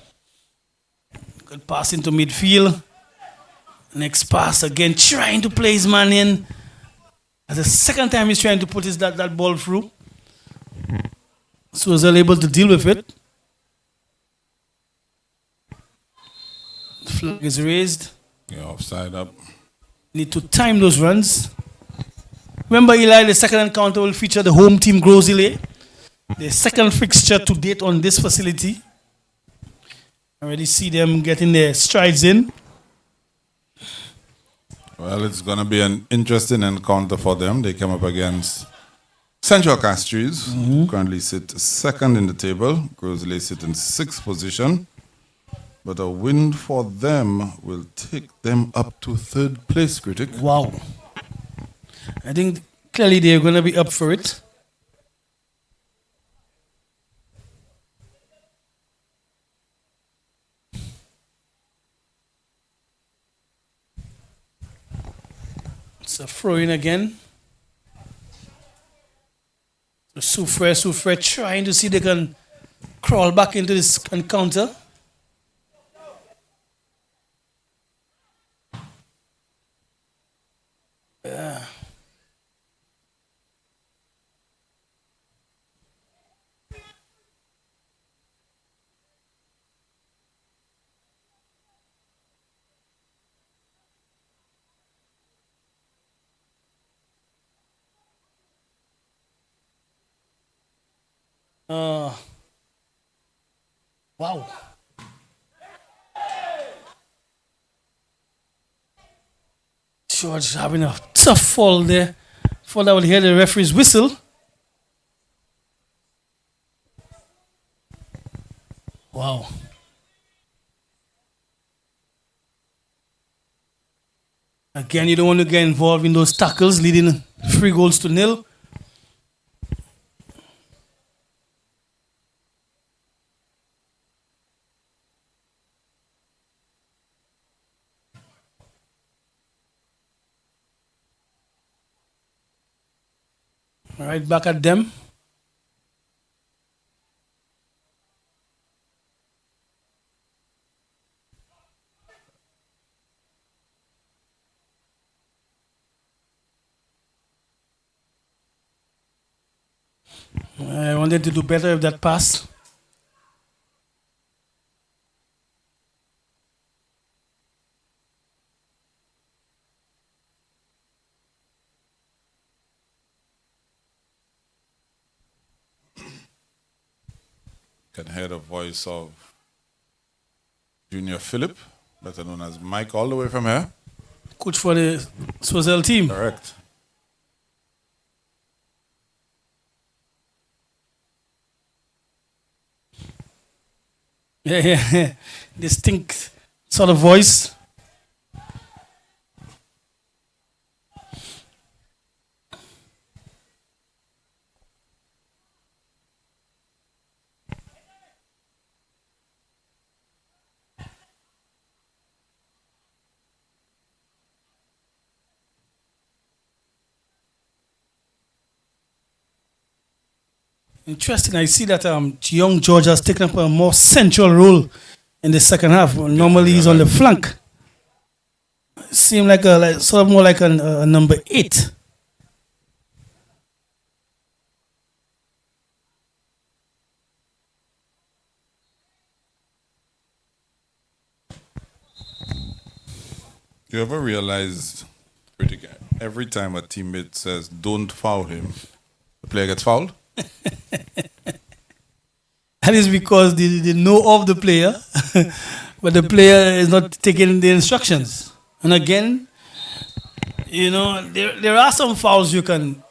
Good pass into midfield. Next pass again, trying to play his man in. That's the second time he's trying to put that ball through. CHOISEUL able to deal with it. The flag is raised. Yeah, offside up. Need to time those runs. Remember, Eli, the second encounter will feature the home team Grosile. The second fixture to date on this facility. Already see them getting their strides in. Well, it's going to be an interesting encounter for them. They come up against Central Castries, who currently sit second in the table. Grosile sit in sixth position. But a win for them will take them up to third place, critic. Wow. I think clearly they're going to be up for it. It's a throw in again. SOUFRIERE trying to see if they can crawl back into this encounter. Yeah. Wow. George having a tough fall there. Thought I would hear the referee's whistle. Wow. Again, you don't want to get involved in those tackles leading 3-0. Right back at them. I wanted to do better with that pass. Can hear the voice of Junior Philip, better known as Mike, all the way from here. Coach for the CHOISEUL team. Correct. Yeah. Distinct sort of voice. Interesting. I see that young George has taken up a more central role in the second half. Normally he's on the flank. Seems like sort of more like a number 8. You ever realized, every time a teammate says, don't foul him, the player gets fouled? That is because they know of the player, but the player is not taking the instructions. And again, you know, there are some fouls you can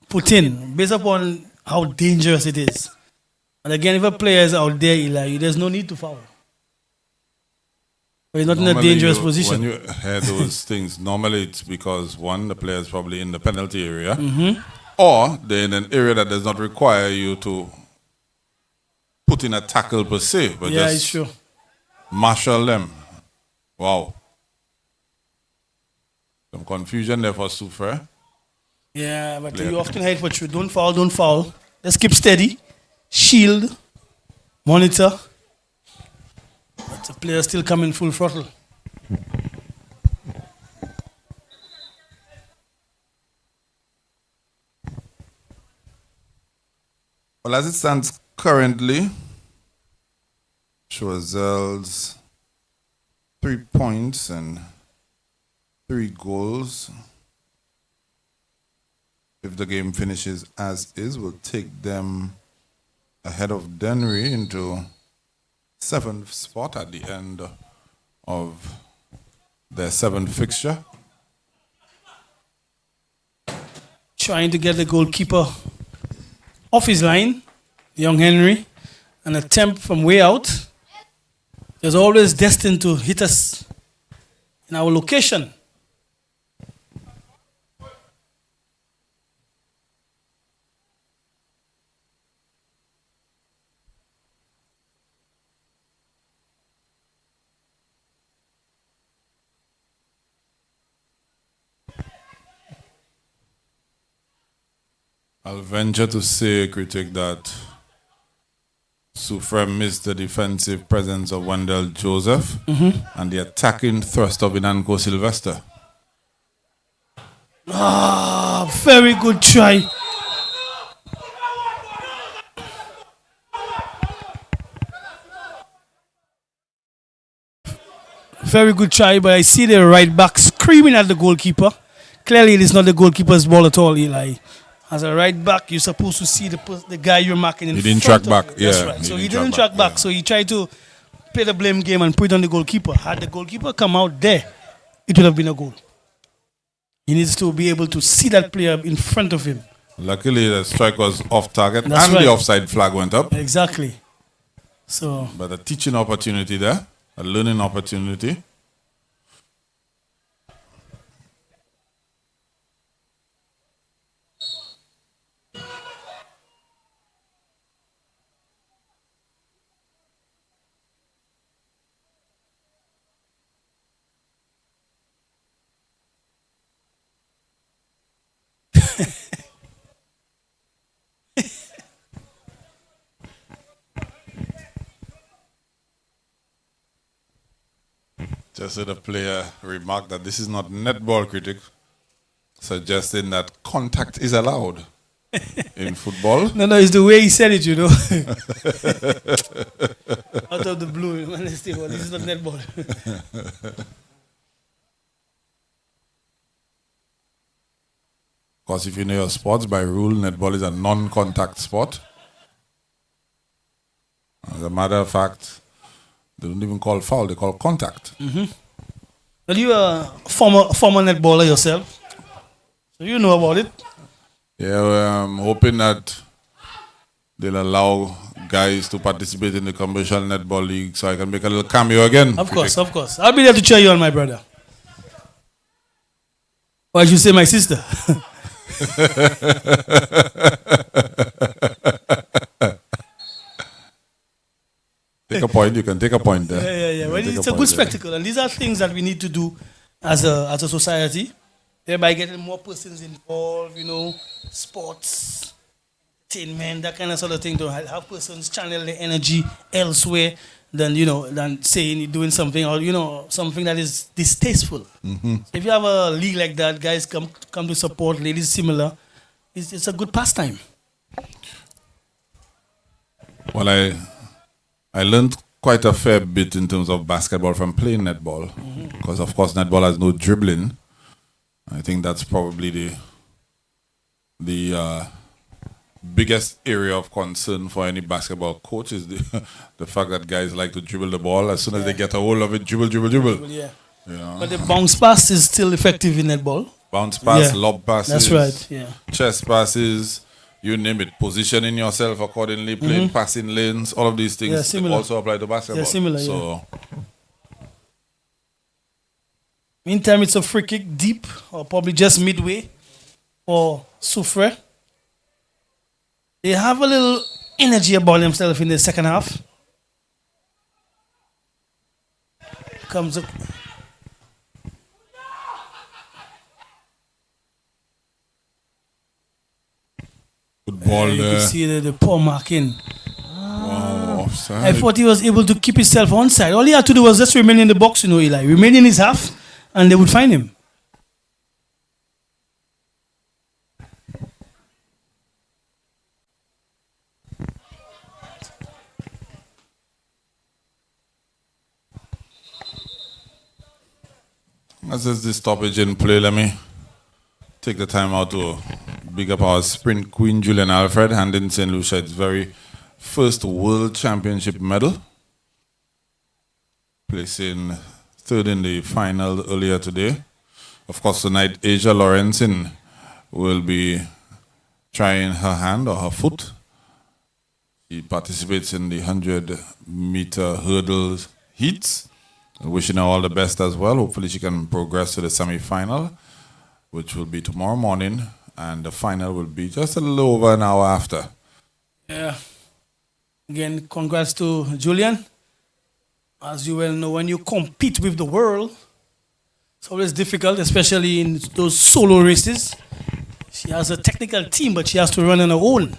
put in based upon how dangerous it is. And again, if a player is out there, Eli, there's no need to foul. But he's not in a dangerous position. When you hear those things, normally it's because, one, the player is probably in the penalty area, or they're in an area that does not require you to put in a tackle per se, but yeah, just it's true. marshal them. Wow. Some confusion there for SOUFRIERE. Yeah, but you often head for true. Don't foul, don't foul. Let's keep steady. Shield. Monitor. But the player still coming full throttle. Well, as it stands currently, Choiseul's 3 points and 3 goals. If the game finishes as is, will take them ahead of Denry into 7th spot at the end of their 7th fixture. Trying to get the goalkeeper off his line, young Henry, an attempt from way out. There's always destined to hit us in our location. I'll venture to say, critic, that SOUFRIERE missed the defensive presence of Wendell Joseph and the attacking thrust of Inanko Sylvester. Ah, very good try. Very good try, but I see the right back screaming at the goalkeeper. Clearly, it is not the goalkeeper's ball at all, Eli. As a right back, you're supposed to see the guy you're marking in front of you. He didn't track back. That's Yeah, right. So he didn't track back. So he tried to play the blame game and put it on the goalkeeper. Had the goalkeeper come out there, it would have been a goal. He needs to be able to see that player in front of him. Luckily, the strike was off target That's and right. the offside flag went up. Exactly. So, But a teaching opportunity there, a learning opportunity. Just so the player remarked that this is not netball, critic, suggesting that contact is allowed in football. no, it's the way he said it, you know. Out of the blue, man, this is not netball. Of course, if you know your sports, by rule, netball is a non-contact sport. As a matter of fact, they don't even call foul, they call contact. Well, you are a former netballer yourself, so you know about it. Yeah, I'm hoping that they'll allow guys to participate in the commercial netball league so I can make a little cameo again. Of course. I'll be there to cheer you on, my brother. Or I should say my sister. Take a point, you can take a point there. Yeah. Well, it's a good spectacle, and these are things that we need to do as a society, thereby getting more persons involved, you know, sports, entertainment, that kind of sort of thing, to have persons channel their energy elsewhere than, you know, than saying you're doing something, or, you know, something that is distasteful. So if you have a league like that, guys come to support, ladies similar, it's a good pastime. Well, I learned quite a fair bit in terms of basketball from playing netball, because of course netball has no dribbling. I think that's probably the biggest area of concern for any basketball coach is the fact that guys like to dribble the ball. As soon as they get a hold of it, dribble. Yeah. You know? But the bounce pass is still effective in netball. Bounce pass, Yeah. lob passes. That's right, yeah. Chest passes, you name it. Positioning yourself accordingly, playing passing lanes, all of these things also apply to basketball. Yeah, similar, so, Meantime, it's a free kick deep, or probably just midway for SOUFRIERE. They have a little energy about themselves in the second half. Comes up Good ball You there. can see the poor marking. Wow, offside. I thought he was able to keep himself onside. All he had to do was just remain in the box, Eli. Remain in his half, and they would find him. As is this stoppage in play, let me take the time out to big up our sprint queen, Julian Alfred, handing St. Lucia its very first World Championship medal. Placing third in the final earlier today. Of course, tonight, Asia Lawrenson will be trying her hand or her foot. She participates in the 100-meter hurdles heats. Wishing her all the best as well. Hopefully she can progress to the semi-final, which will be tomorrow morning, and the final will be just a little over an hour after. Yeah. Again, congrats to Julian. As you well know, when you compete with the world, it's always difficult, especially in those solo races. She has a technical team, but she has to run on her own.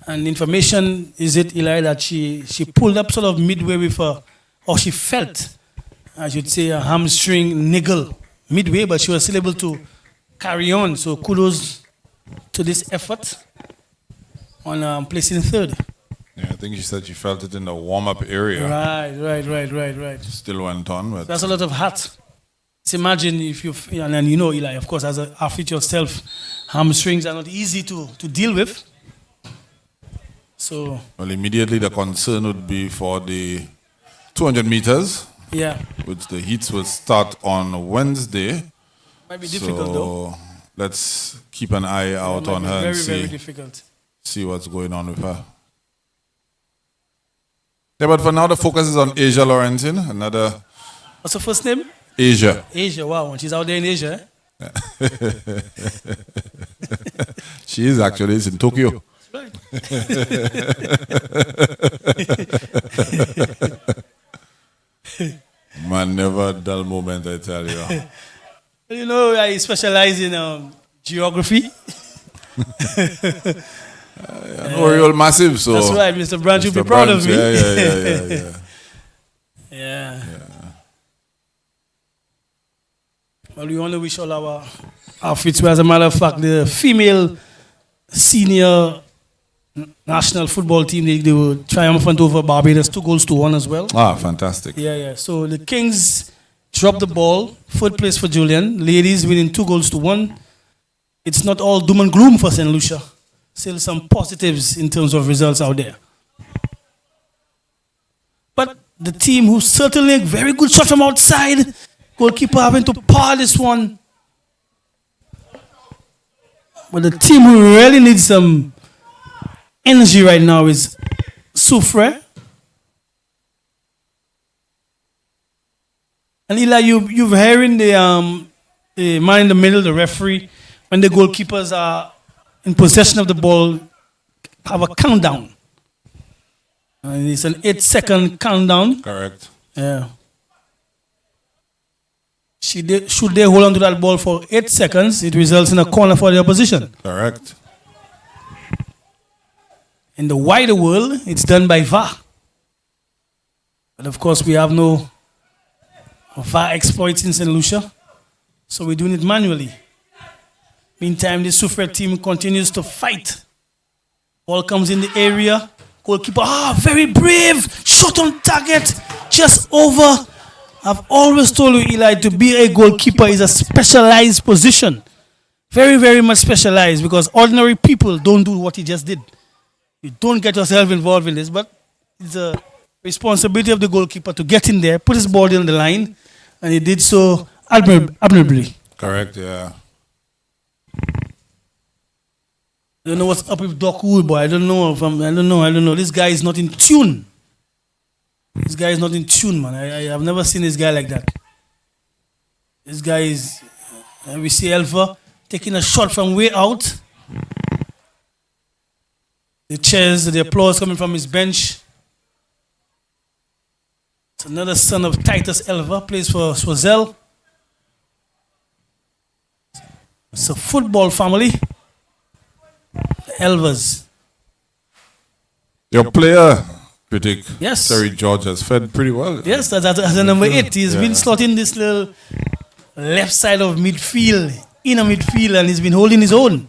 And information is it, Eli, that she pulled up sort of midway with her, or she felt, I should say, a hamstring niggle midway, but she was still able to carry on. So kudos to this effort on placing third. Yeah, I think she said she felt it in the warm-up area. Right. Still went on. But That's a lot of heart. Just imagine if you, and then you know, Eli, of course, as an athlete yourself, hamstrings are not easy to deal with. So. Well, immediately the concern would be for the 200 meters. Yeah. Which the heats will start on Wednesday. Might be difficult though. Let's keep an eye out on her and very difficult. See what's going on with her. Yeah, but for now the focus is on Asia Lawrenson, another. What's her first name? Asia. Asia, wow. And she's out there in Asia. She is actually. It's in Tokyo. Right. Man, never a dull moment, I tell you. You know, I specialize in geography. Oriole massive, so that's right, Mr. Branch will be proud of me. Yeah. Well, we want to wish all our outfits. As a matter of fact, the female senior national football team, they were triumphant over Barbados, 2-1 as well. Ah, fantastic. Yeah. So the Kings dropped the ball, third place for Julian. Ladies winning 2-1. It's not all doom and gloom for St. Lucia. Still some positives in terms of results out there. But the team who certainly a very good shot from outside, goalkeeper having to par this one. But the team who really needs some energy right now is SOUFRIERE. And Eli, you've hearing the man in the middle, the referee, when the goalkeepers are in possession of the ball, have a countdown. And it's an 8-second countdown. Correct. Yeah. Should they hold on to that ball for 8 seconds, it results in a corner for the opposition. Correct. In the wider world, it's done by VAR. But of course, we have no VAR exploits in St. Lucia, so we're doing it manually. Meantime, the SOUFRIERE team continues to fight. Ball comes in the area. Goalkeeper, very brave. Shot on target, just over. I've always told you, Eli, to be a goalkeeper is a specialized position. Very, very much specialized, because ordinary people don't do what he just did. You don't get yourself involved in this, but it's a responsibility of the goalkeeper to get in there, put his body on the line, and he did so admirably. Correct, yeah. I don't know what's up with Doku, boy. I don't know. This guy is not in tune. This guy is not in tune, man. I have never seen this guy like that. This guy is, we see Elva taking a shot from way out. The cheers, the applause coming from his bench. It's another son of Titus Elva, plays for CHOISEUL. It's a football family. Elvers. Your player critic, Yes. Terry George, has fed pretty well. Yes, as a number 8. He's Yeah. been slotting this little left side of midfield, inner midfield, and he's been holding his own.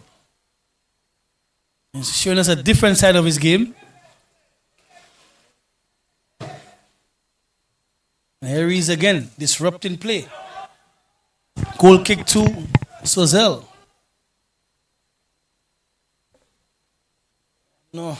He's showing us a different side of his game. And here he is again, disrupting play. Goal kick to SOUFRIERE. No.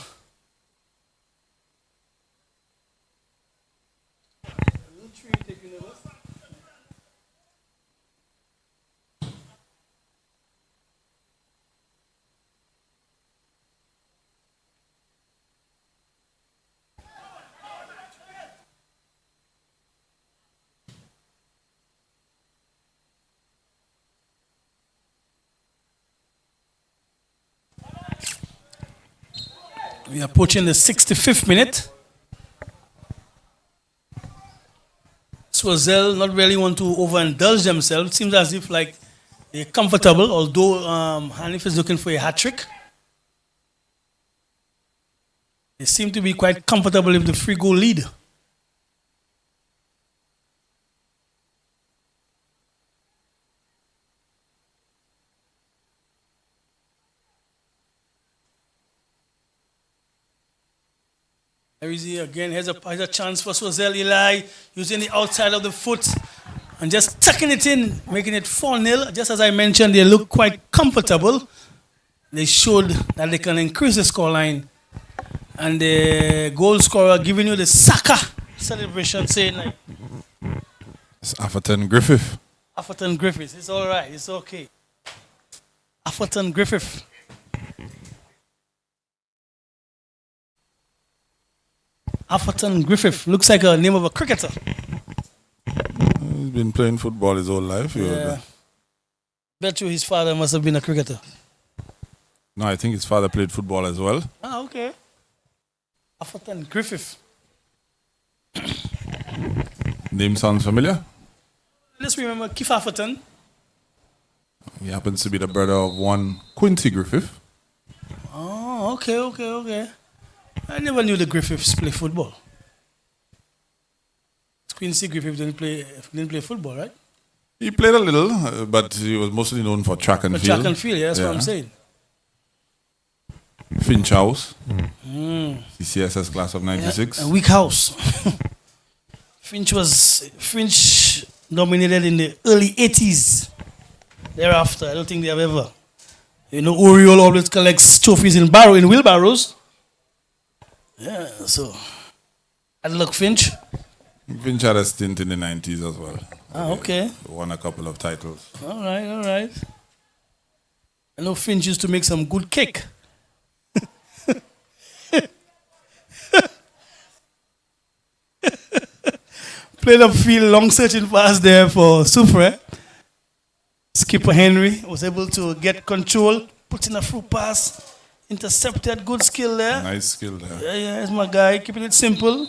We are approaching the 65th minute. SOUFRIERE not really want to overindulge themselves. Seems as if like they're comfortable, although Hanif is looking for a hat trick. They seem to be quite comfortable with the free goal lead. There is he again. Here's a chance for SOUFRIERE. Eli using the outside of the foot and just tucking it in, making it 4-0. Just as I mentioned, they look quite comfortable. They showed that they can increase the scoreline. And the goal scorer giving you the Saka celebration, saying like, It's Atherton Griffith. Atherton Griffiths, it's all right, it's okay. Atherton Griffith. Atherton Griffith looks like a name of a cricketer. He's been playing football his whole life. Yeah. Bet you his father must have been a cricketer. No, I think his father played football as well. Ah, okay. Atherton Griffith. Name sounds familiar. Let's remember Keith Atherton. He happens to be the brother of one Quincy Griffith. Oh, okay. I never knew the Griffiths play football. Quincy Griffith didn't play football, right? He played a little, but he was mostly known for track and field. Track and field, yeah, that's what I'm saying. Finch House. Mm. CCSS class of 96. Yeah, a weak house. Finch dominated in the early 80s. Thereafter, I don't think they have ever. You know, Oriole always collects trophies in wheelbarrows. Yeah, so I'd look Finch. Finch had a stint in the 90s as well. Ah, okay. Won a couple of titles. All right. I know Finch used to make some good cake. Played upfield, long searching pass there for SOUFRIERE. Skipper Henry was able to get control, put in a through pass, intercepted, good skill there. Nice skill there. Yeah, that's my guy, keeping it simple.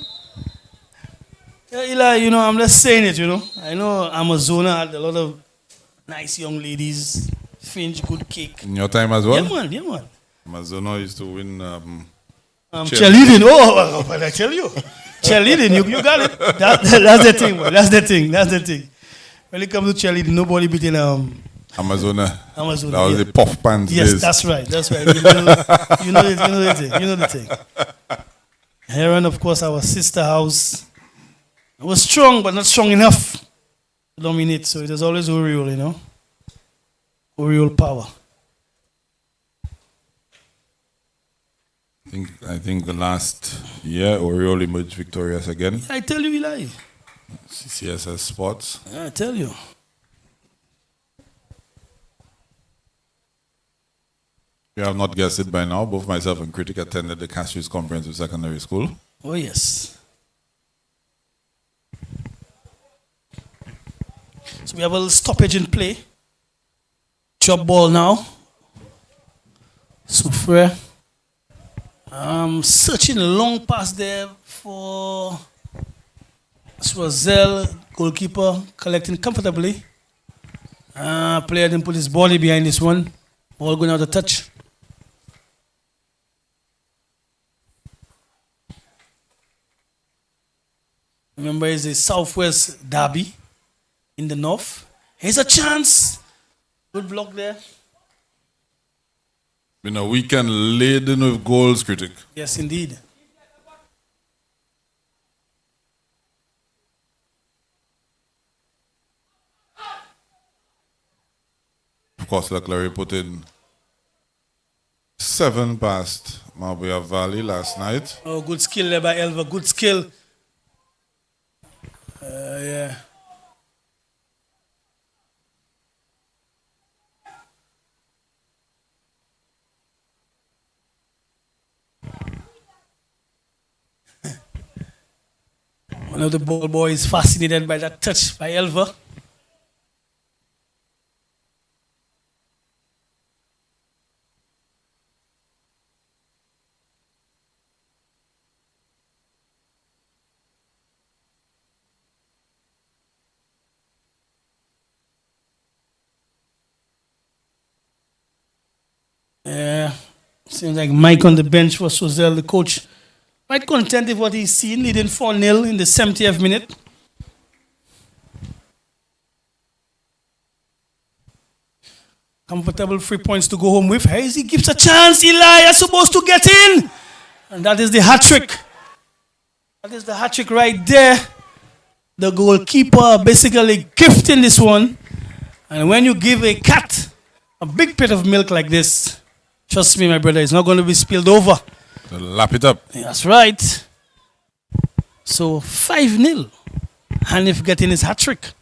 Yeah, Eli, you know, I'm just saying it, you know. I know Amazona had a lot of nice young ladies. Finch, good cake. In your time as well? Yeah, man. Amazono used to win cheerleading. Oh, but I tell you. Cheerleading, you got it. That's the thing, man. That's the thing. When it comes to cheerleading, nobody beating Amazona. Amazona. That was the puff pants Yes, days. that's right. You know the thing. Here and of course our sister house. It was strong, but not strong enough to dominate. So it was always Oriole, you know. Oriole power. I think the last year Oriole emerged victorious again. I tell you, Eli. CCSS Sports. I tell you. You have not guessed it by now. Both myself and Critic attended the Castries Comprehensive Secondary School. Oh, yes. So we have a little stoppage in play. Drop ball now. SOUFRIERE. Searching a long pass there for SOUFRIERE, goalkeeper, collecting comfortably. Player didn't put his body behind this one. Ball going out of touch. Remember, it's a Southwest derby in the north. Here's a chance. Good block there. Been a weekend laden with goals, critic. Yes, indeed. Of course, Leclerc put in 7 past Marbella Valley last night. Oh, good skill there by Elva. Good skill. Yeah. One of the ball boys fascinated by that touch by Elva. Yeah, seems like Mike on the bench for Sozel, the coach, quite content with what he's seen, leading 4-0 in the 70th minute. Comfortable 3 points to go home with. Hazy gives a chance. Eli is supposed to get in. And that is the hat trick. That is the hat trick right there. The goalkeeper basically gifting this one. And when you give a cat a big bit of milk like this, trust me, my brother, it's not going to be spilled over. Lap it up. That's right. So 5-0. Hanif getting his hat trick.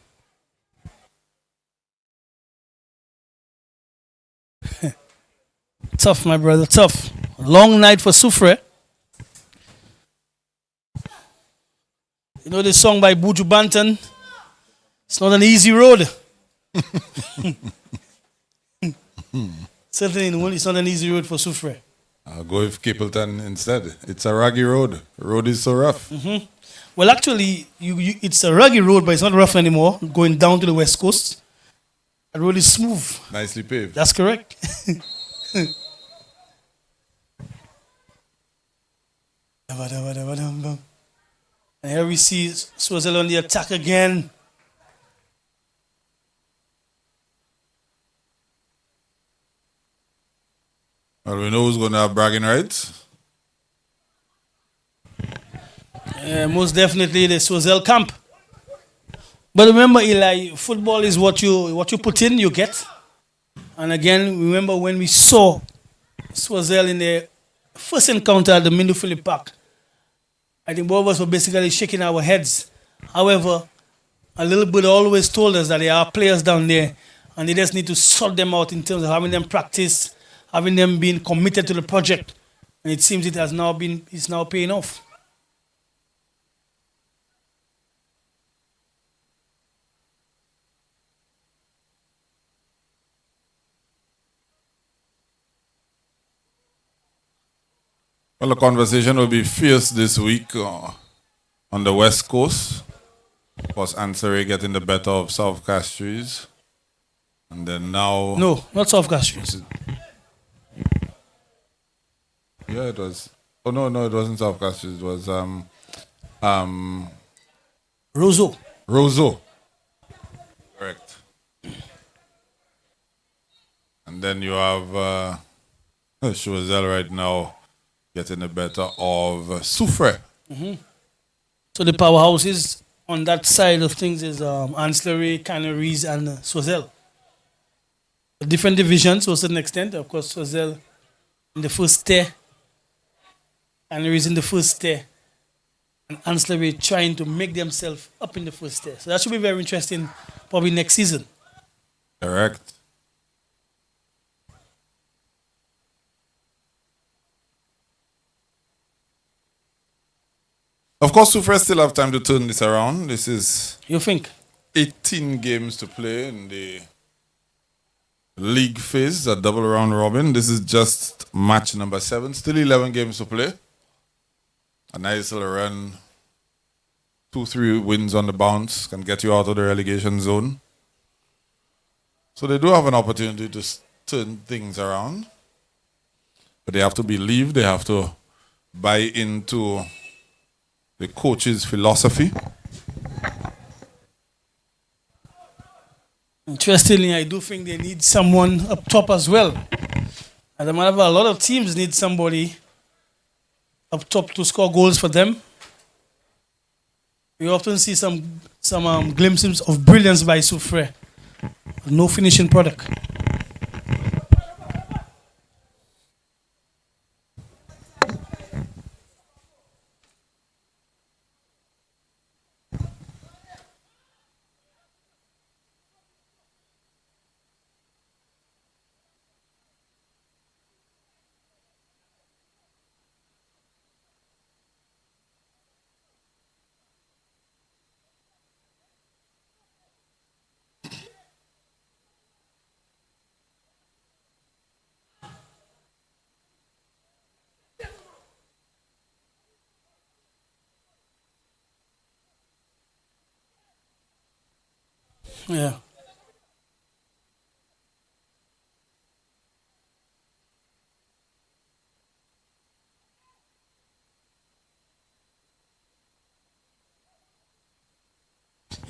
Tough, my brother, tough. Long night for SOUFRIERE. You know the song by Buju Banton? It's not an easy road. Certainly, it's not an easy road for SOUFRIERE. I'll go with Capleton instead. It's a raggy road. The road is so rough. Well, actually, it's a rugged road, but it's not rough anymore. Going down to the west coast, the road is smooth. Nicely paved. That's correct. And here we see Sozel on the attack again. Well, we know who's going to have bragging rights. Most definitely the Sozel camp. But remember, Eli, football is what you put in, you get. And again, remember when we saw Sozel in the first encounter at the Mindu Philip Park, I think both of us were basically shaking our heads. However, a little bit always told us that there are players down there and they just need to sort them out in terms of having them practice, having them being committed to the project. And it seems it's now paying off. Well, the conversation will be fierce this week on the West Coast. Of course, Ansari getting the better of South Castries. And then now... No, not South Castries. Yeah, it was... Oh, no, it wasn't South Castries. It was... Roseau. Correct. And then you have Choiseul right now getting the better of SOUFRIERE. So the powerhouses on that side of things is Ancillary, Canaries, and Sozel. Different divisions to a certain extent. Of course, Sozel in the first tier, Canaries in the first tier, and Ancillary trying to make themselves up in the first tier. So that should be very interesting probably next season. Correct. Of course, SOUFRIERE still have time to turn this around. This is... You think? 18 games to play in the league phase, a double round robin. This is just match number 7. Still 11 games to play. A nice little run. 2-3 wins on the bounce can get you out of the relegation zone. So they do have an opportunity to turn things around. But they have to believe, they have to buy into the coach's philosophy. Interestingly, I do think they need someone up top as well. As a matter of fact, a lot of teams need somebody up top to score goals for them. We often see some glimpses of brilliance by SOUFRIERE. No finishing product. Yeah.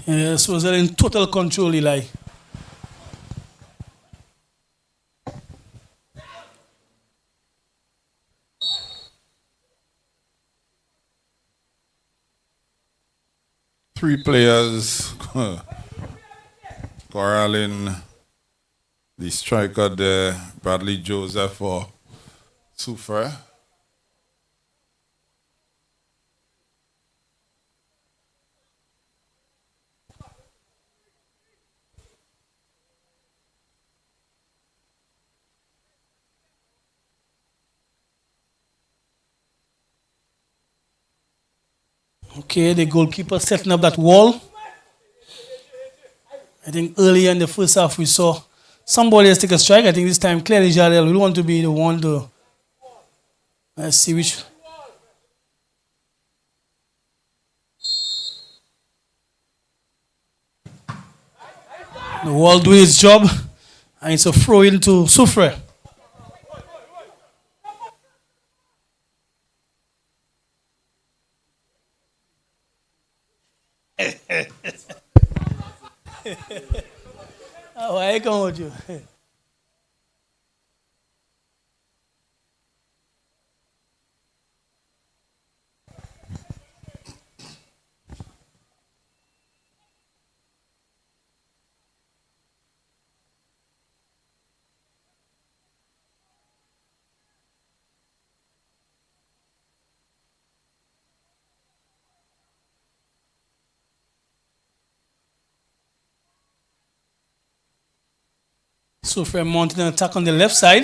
Yeah, so they're in total control, Eli. Three players corralling the striker there, Bradley Joseph for SOUFRIERE. Okay, the goalkeeper setting up that wall. I think earlier in the first half we saw somebody else take a strike. I think this time clearly Jarrell will want to be the one to. Let's see which. The wall doing its job, and it's a throw into SOUFRIERE. Oh, I come with you. SOUFRIERE mounting an attack on the left side.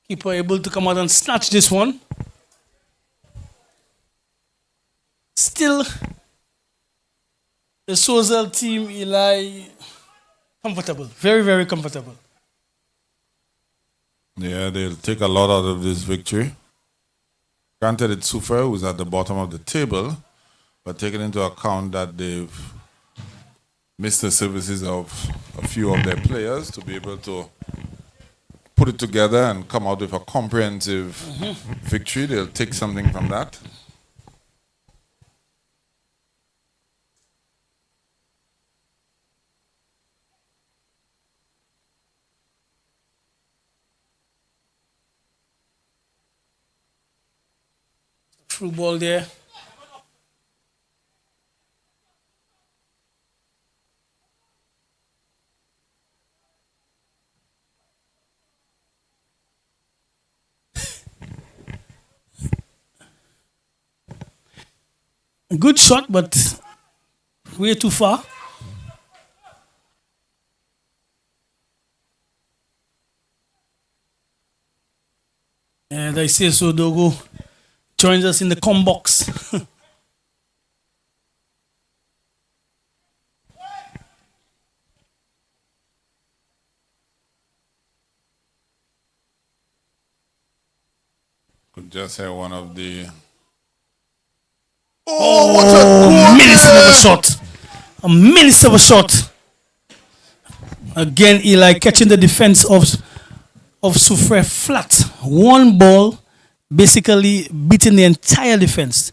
Keeper able to come out and snatch this one. Still, the CHOISEUL team, Eli, comfortable. Very, very comfortable. Yeah, they'll take a lot out of this victory. Granted, it's SOUFRIERE who's at the bottom of the table, but taking into account that they've missed the services of a few of their players to be able to put it together and come out with a comprehensive victory, they'll take something from that. Through ball there. A good shot, but way too far. And I say so, Dogo joins us in the com box. Could just say one of the Oh, what a goal Menace of a there! shot. A menace of a shot. Again, Eli catching the defense of SOUFRIERE flat. One ball, basically beating the entire defense.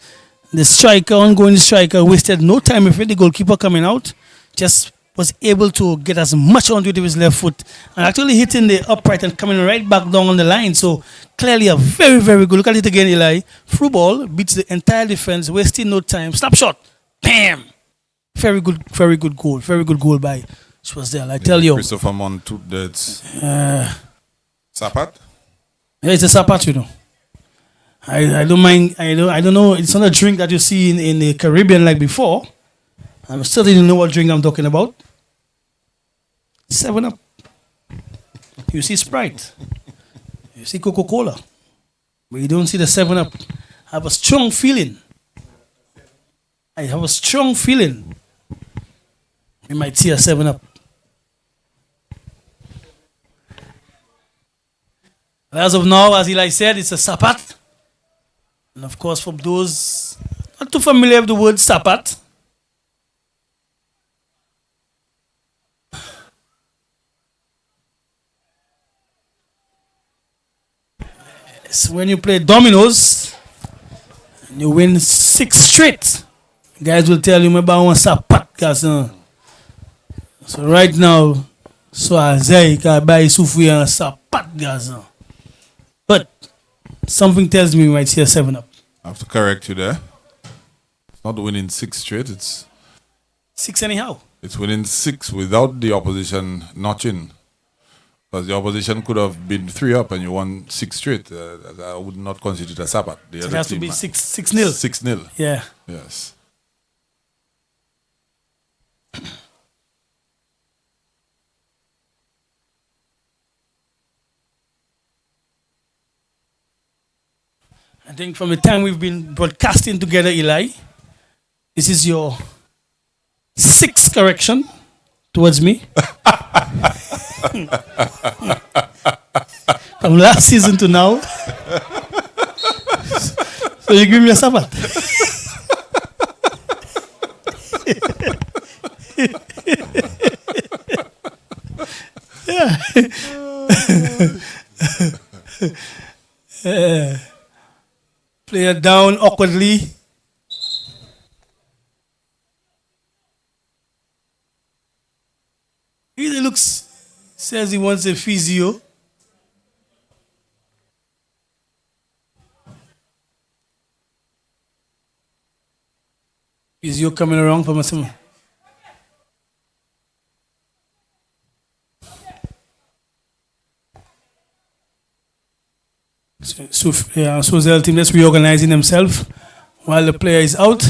The striker, ongoing striker, wasted no time with it. The goalkeeper coming out, just was able to get as much onto it with his left foot and actually hitting the upright and coming right back down on the line. So clearly a very, very good. Look at it again, Eli. Through ball, beats the entire defense, wasting no time. Snapshot. Bam! Very good goal. Very good goal by Choiseul. I tell you. Christopher Montout, that's Sapat? Yeah, it's a Sapat, you know. I don't mind. I don't know. It's not a drink that you see in the Caribbean like before. I still didn't know what drink I'm talking about. 7 Up. You see Sprite. You see Coca-Cola. But you don't see the 7 Up. I have a strong feeling. We might see a 7 Up. As of now, as Eli said, it's a Sapat. And of course, for those not too familiar with the word Sapat, it's when you play dominoes and you win 6 straight. Guys will tell you about one Sapat. So right now, so I can buy SOUFRIERE and Sapat, guys. But something tells me we might see a 7 Up. I have to correct you there. It's not winning 6 straight, it's 6 anyhow. It's winning 6 without the opposition notching. Because the opposition could have been 3 up and you won 6 straight. I would not consider it a Sapat. So it has to be 6-0. 6-0. Yeah. Yes. I think from the time we've been broadcasting together, Eli, this is your 6th correction towards me. From last season to now. So you give me a Sabat. Yeah. Player down awkwardly. He looks, says he wants a physio. Physio coming around for Massimo. SOUFRIERE team that's reorganizing themselves while the player is out.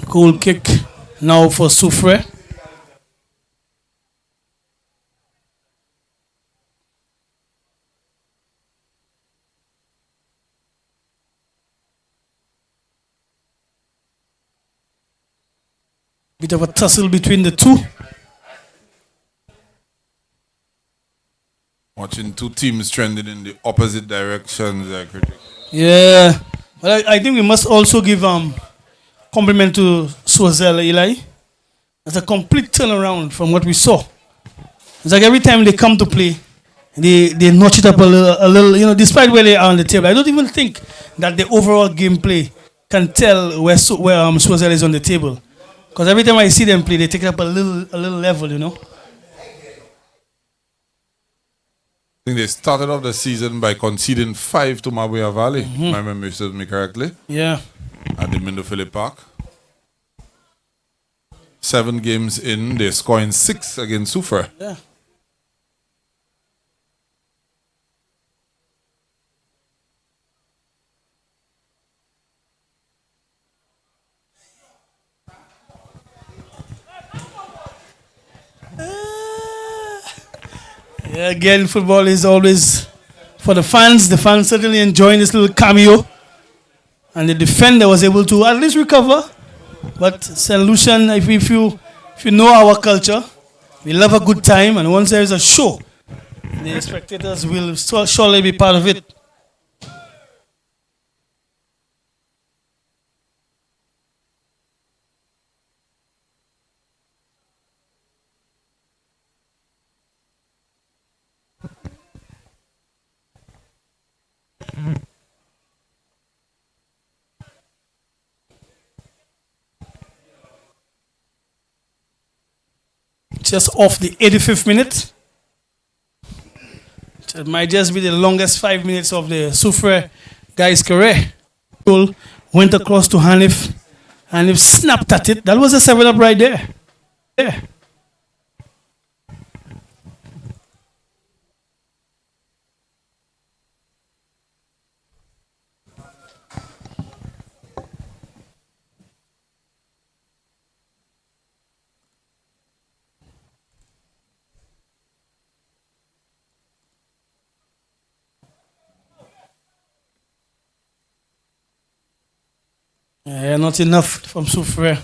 Goal kick now for SOUFRIERE. Bit of a tussle between the two. Watching two teams trending in the opposite directions. Yeah. Well, I think we must also give compliment to SOUFRIERE, Eli. It's a complete turnaround from what we saw. It's like every time they come to play, they notch it up a little, despite where they are on the table. I don't even think that the overall gameplay can tell where SOUFRIERE is on the table. Because every time I see them play, they take it up a little level, I think they started off the season by conceding 5 to Mabuya Valley, if my memory serves me correctly. Yeah. At the Mindo Philip Park. 7 games in, they're scoring 6 against SOUFRIERE. Yeah. Yeah, again, football is always for the fans. The fans certainly enjoying this little cameo. And the defender was able to at least recover. But St. Lucian, if you know our culture, we love a good time. And once there is a show, the spectators will surely be part of it. Just off the 85th minute. It might just be the longest 5 minutes of the SOUFRIERE guy's career. Went across to Hanif. Hanif snapped at it. That was a 7-up right there. There. Yeah, not enough from SOUFRIERE.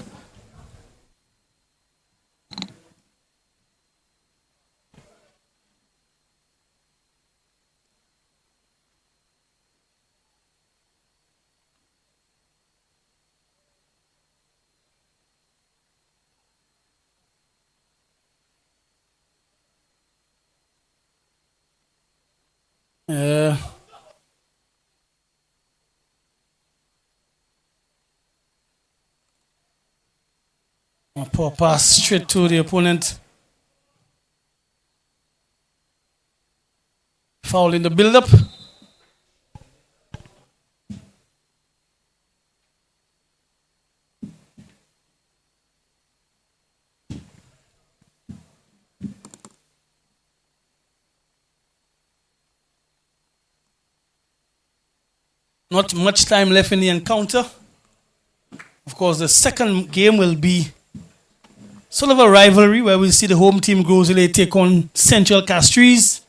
Yeah. A poor pass straight to the opponent. Foul in the build-up. Not much time left in the encounter. Of course, the second game will be sort of a rivalry where we'll see the home team Groseley take on Central Castries.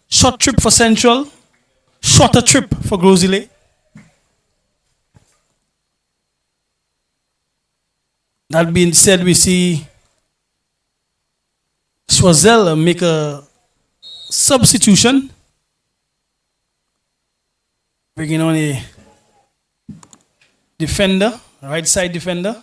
Short trip for Central, shorter trip for Groseley. That being said, we see Choiseul make a substitution, bringing on a defender, right side defender.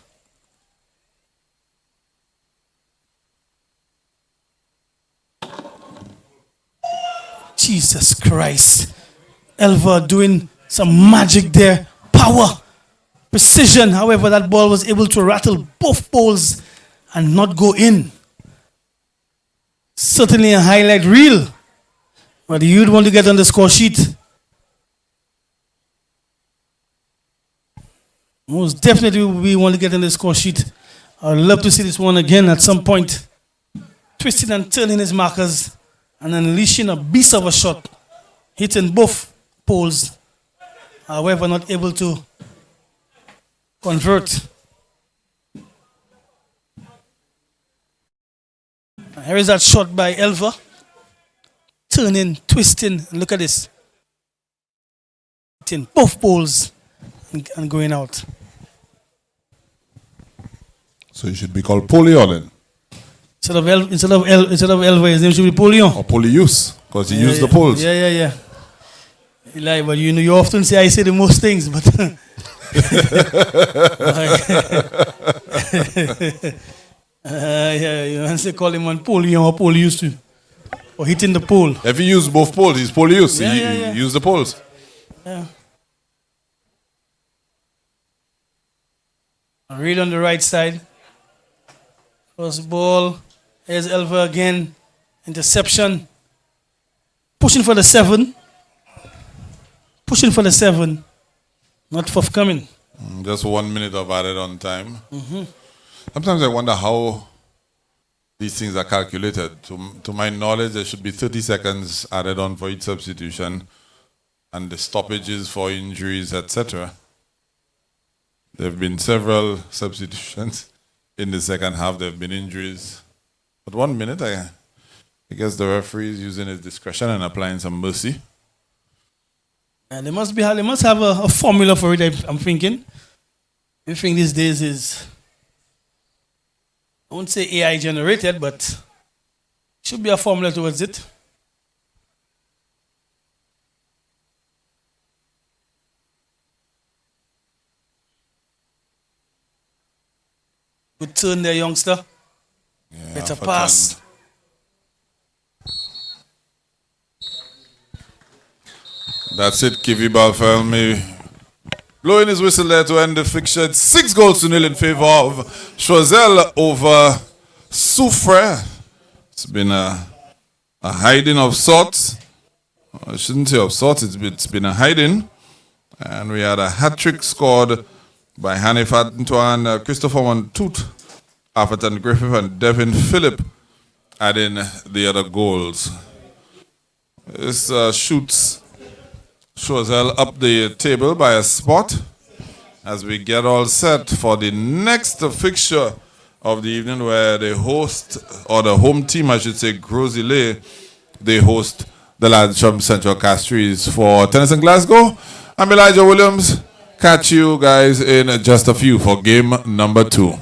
Jesus Christ. Elva doing some magic there. Power, precision. However, that ball was able to rattle both poles and not go in. Certainly a highlight reel. But you'd want to get on the score sheet. Most definitely we want to get on the score sheet. I'd love to see this one again at some point. Twisting and turning his markers and unleashing a beast of a shot, hitting both poles, however not able to convert. Here is that shot by Elva, turning, twisting, and look at this, hitting both poles and going out. So he should be called Polio then. Instead of Elva, his name should be Polion. Or Polius, because he used the poles. Yeah. Eli, but you know, you often say I say the most things, but yeah, you know, say call him on pole, you know how pole used to, or hitting the pole. If you use both poles, he's pole use. Yeah. Use the poles. Yeah. Read on the right side. First ball. Here's Elva again. Interception. Pushing for the 7. Pushing for the 7. Not forthcoming. Just 1 minute of added on time. Mm-hmm. Sometimes I wonder how these things are calculated. To my knowledge, there should be 30 seconds added on for each substitution, and the stoppages for injuries, etc. There have been several substitutions in the second half. There have been injuries. But 1 minute, I guess the referee is using his discretion and applying some mercy. And they must have a formula for it, I'm thinking. Everything these days is, I won't say AI generated, but should be a formula towards it. Good turn there, youngster. Yeah, Better pass. That's it. Kivi Balfelmi blowing his whistle there to end the fixture. It's 6-0 in favor of CHOISEUL over SOUFRIERE. It's been a hiding of sorts. I shouldn't say of sorts. It's been a hiding. And we had a hat-trick scored by Hanif Antoine, Christopher Montoute, Atherton Griffith, and Devin Phillip adding the other goals. This shoots CHOISEUL up the table by a spot as we get all set for the next fixture of the evening, where they host, or the home team I should say, Grosile, they host the lads from Central Castries. For Tennis in Glasgow, I'm Elijah Williams. Catch you guys in just a few for game number 2.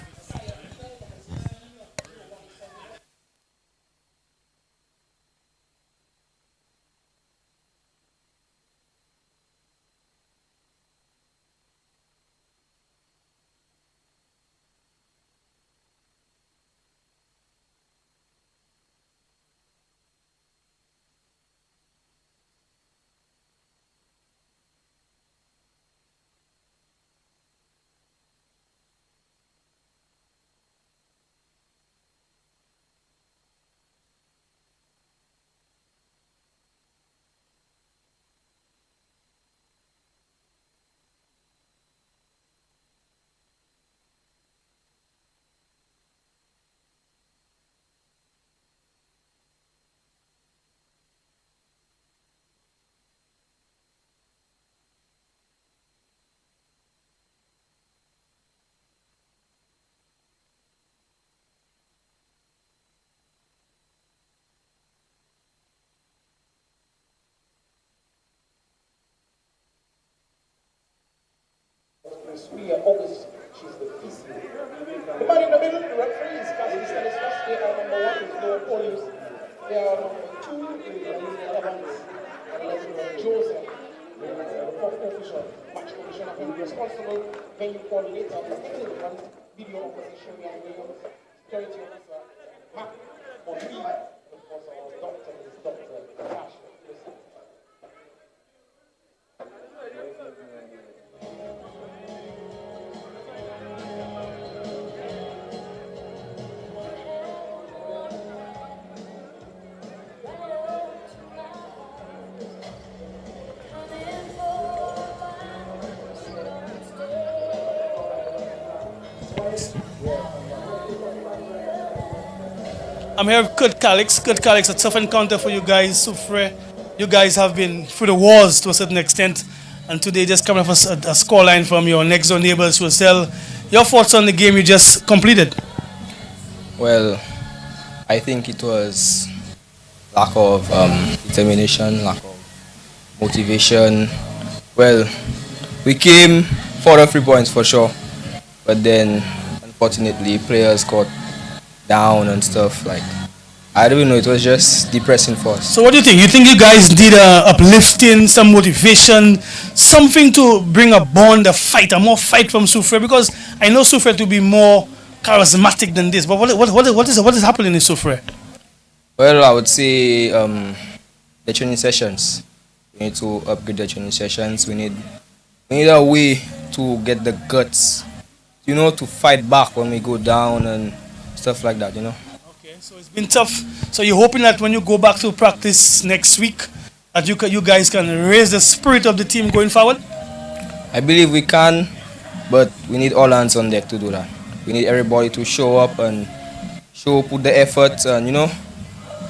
Lucia, August, she's the feast. The man in the middle, the referee is Cassidy Stanislas. They are number 1 with Noah Polius. They are number 2 with Evans and Leslie Joseph. The fourth official, match commissioner, and responsible venue coordinator, the video opposition, and Williams, security officer, Matt O'Neill, of course, our doctor is Dr. Cash. I'm here with Kurt Calix. Kurt Calix, a tough encounter for you guys. SOUFRIERE, you guys have been through the wars to a certain extent, and today just coming off a scoreline from your next door neighbors, CHOISEUL. Your thoughts on the game you just completed? Well, I think it was lack of determination, lack of motivation. Well, we came for the 3 points for sure, but then unfortunately players got down and stuff, like I don't know. It was just depressing for us. So what do you think? You think you guys need uplifting, some motivation, something to bring a bond, a fight, a more fight from SOUFRIERE? Because I know SOUFRIERE to be more charismatic than this. But what is happening in SOUFRIERE? Well, I would say the training sessions. We need to upgrade the training sessions. We need a way to get the guts, to fight back when we go down and stuff like that, Okay, so it's been tough. So you're hoping that when you go back to practice next week, that you guys can raise the spirit of the team going forward? I believe we can, but we need all hands on deck to do that. We need everybody to show up and put the effort and,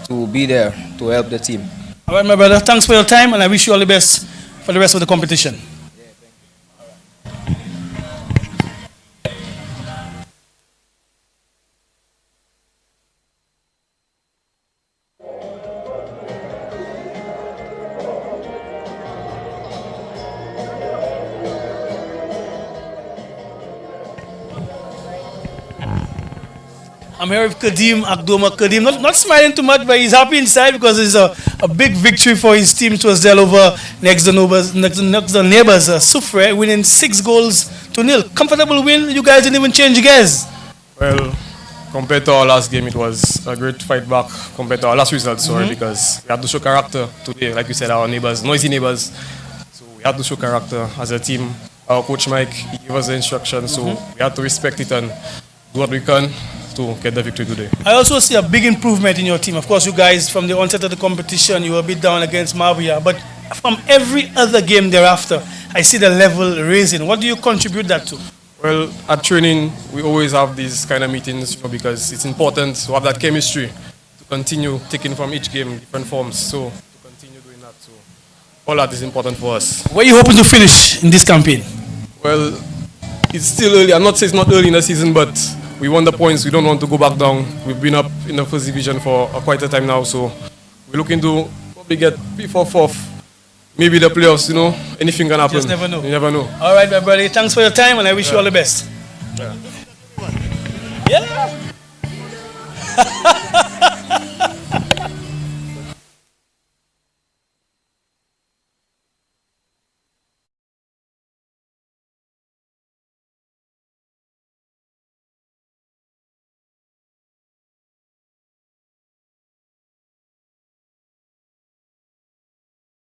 to be there to help the team. All right, my brother. Thanks for your time, and I wish you all the best for the rest of the competition. I'm here with Kadim Akdoma. Kadim, not smiling too much, but he's happy inside because it's a big victory for his team. CHOISEUL over next door neighbors, SOUFRIERE, winning 6-0. Comfortable win. You guys didn't even change gears. Well, compared to our last game, it was a great fight back compared to our last result, because we had to show character today. Like you said, our neighbors, noisy neighbors. So we had to show character as a team. Our coach Mike, he gave us the instructions, so we had to respect it and do what we can to get the victory today. I also see a big improvement in your team. Of course, you guys, from the onset of the competition, you were a bit down against Marbella, but from every other game thereafter, I see the level raising. What do you contribute that to? Well, at training, we always have these kind of meetings, because it's important to have that chemistry to continue taking from each game different forms. So to continue doing that, so all that is important for us. Where are you hoping to finish in this campaign? Well, it's still early. I'm not saying it's not early in the season, but we won the points. We don't want to go back down. We've been up in the first division for quite a time now, so we're looking to probably get P4, 4th. Maybe the playoffs, anything can happen. You just never know. You never know. All right, my brother. Thanks for your time, and I wish you all the best. Yeah.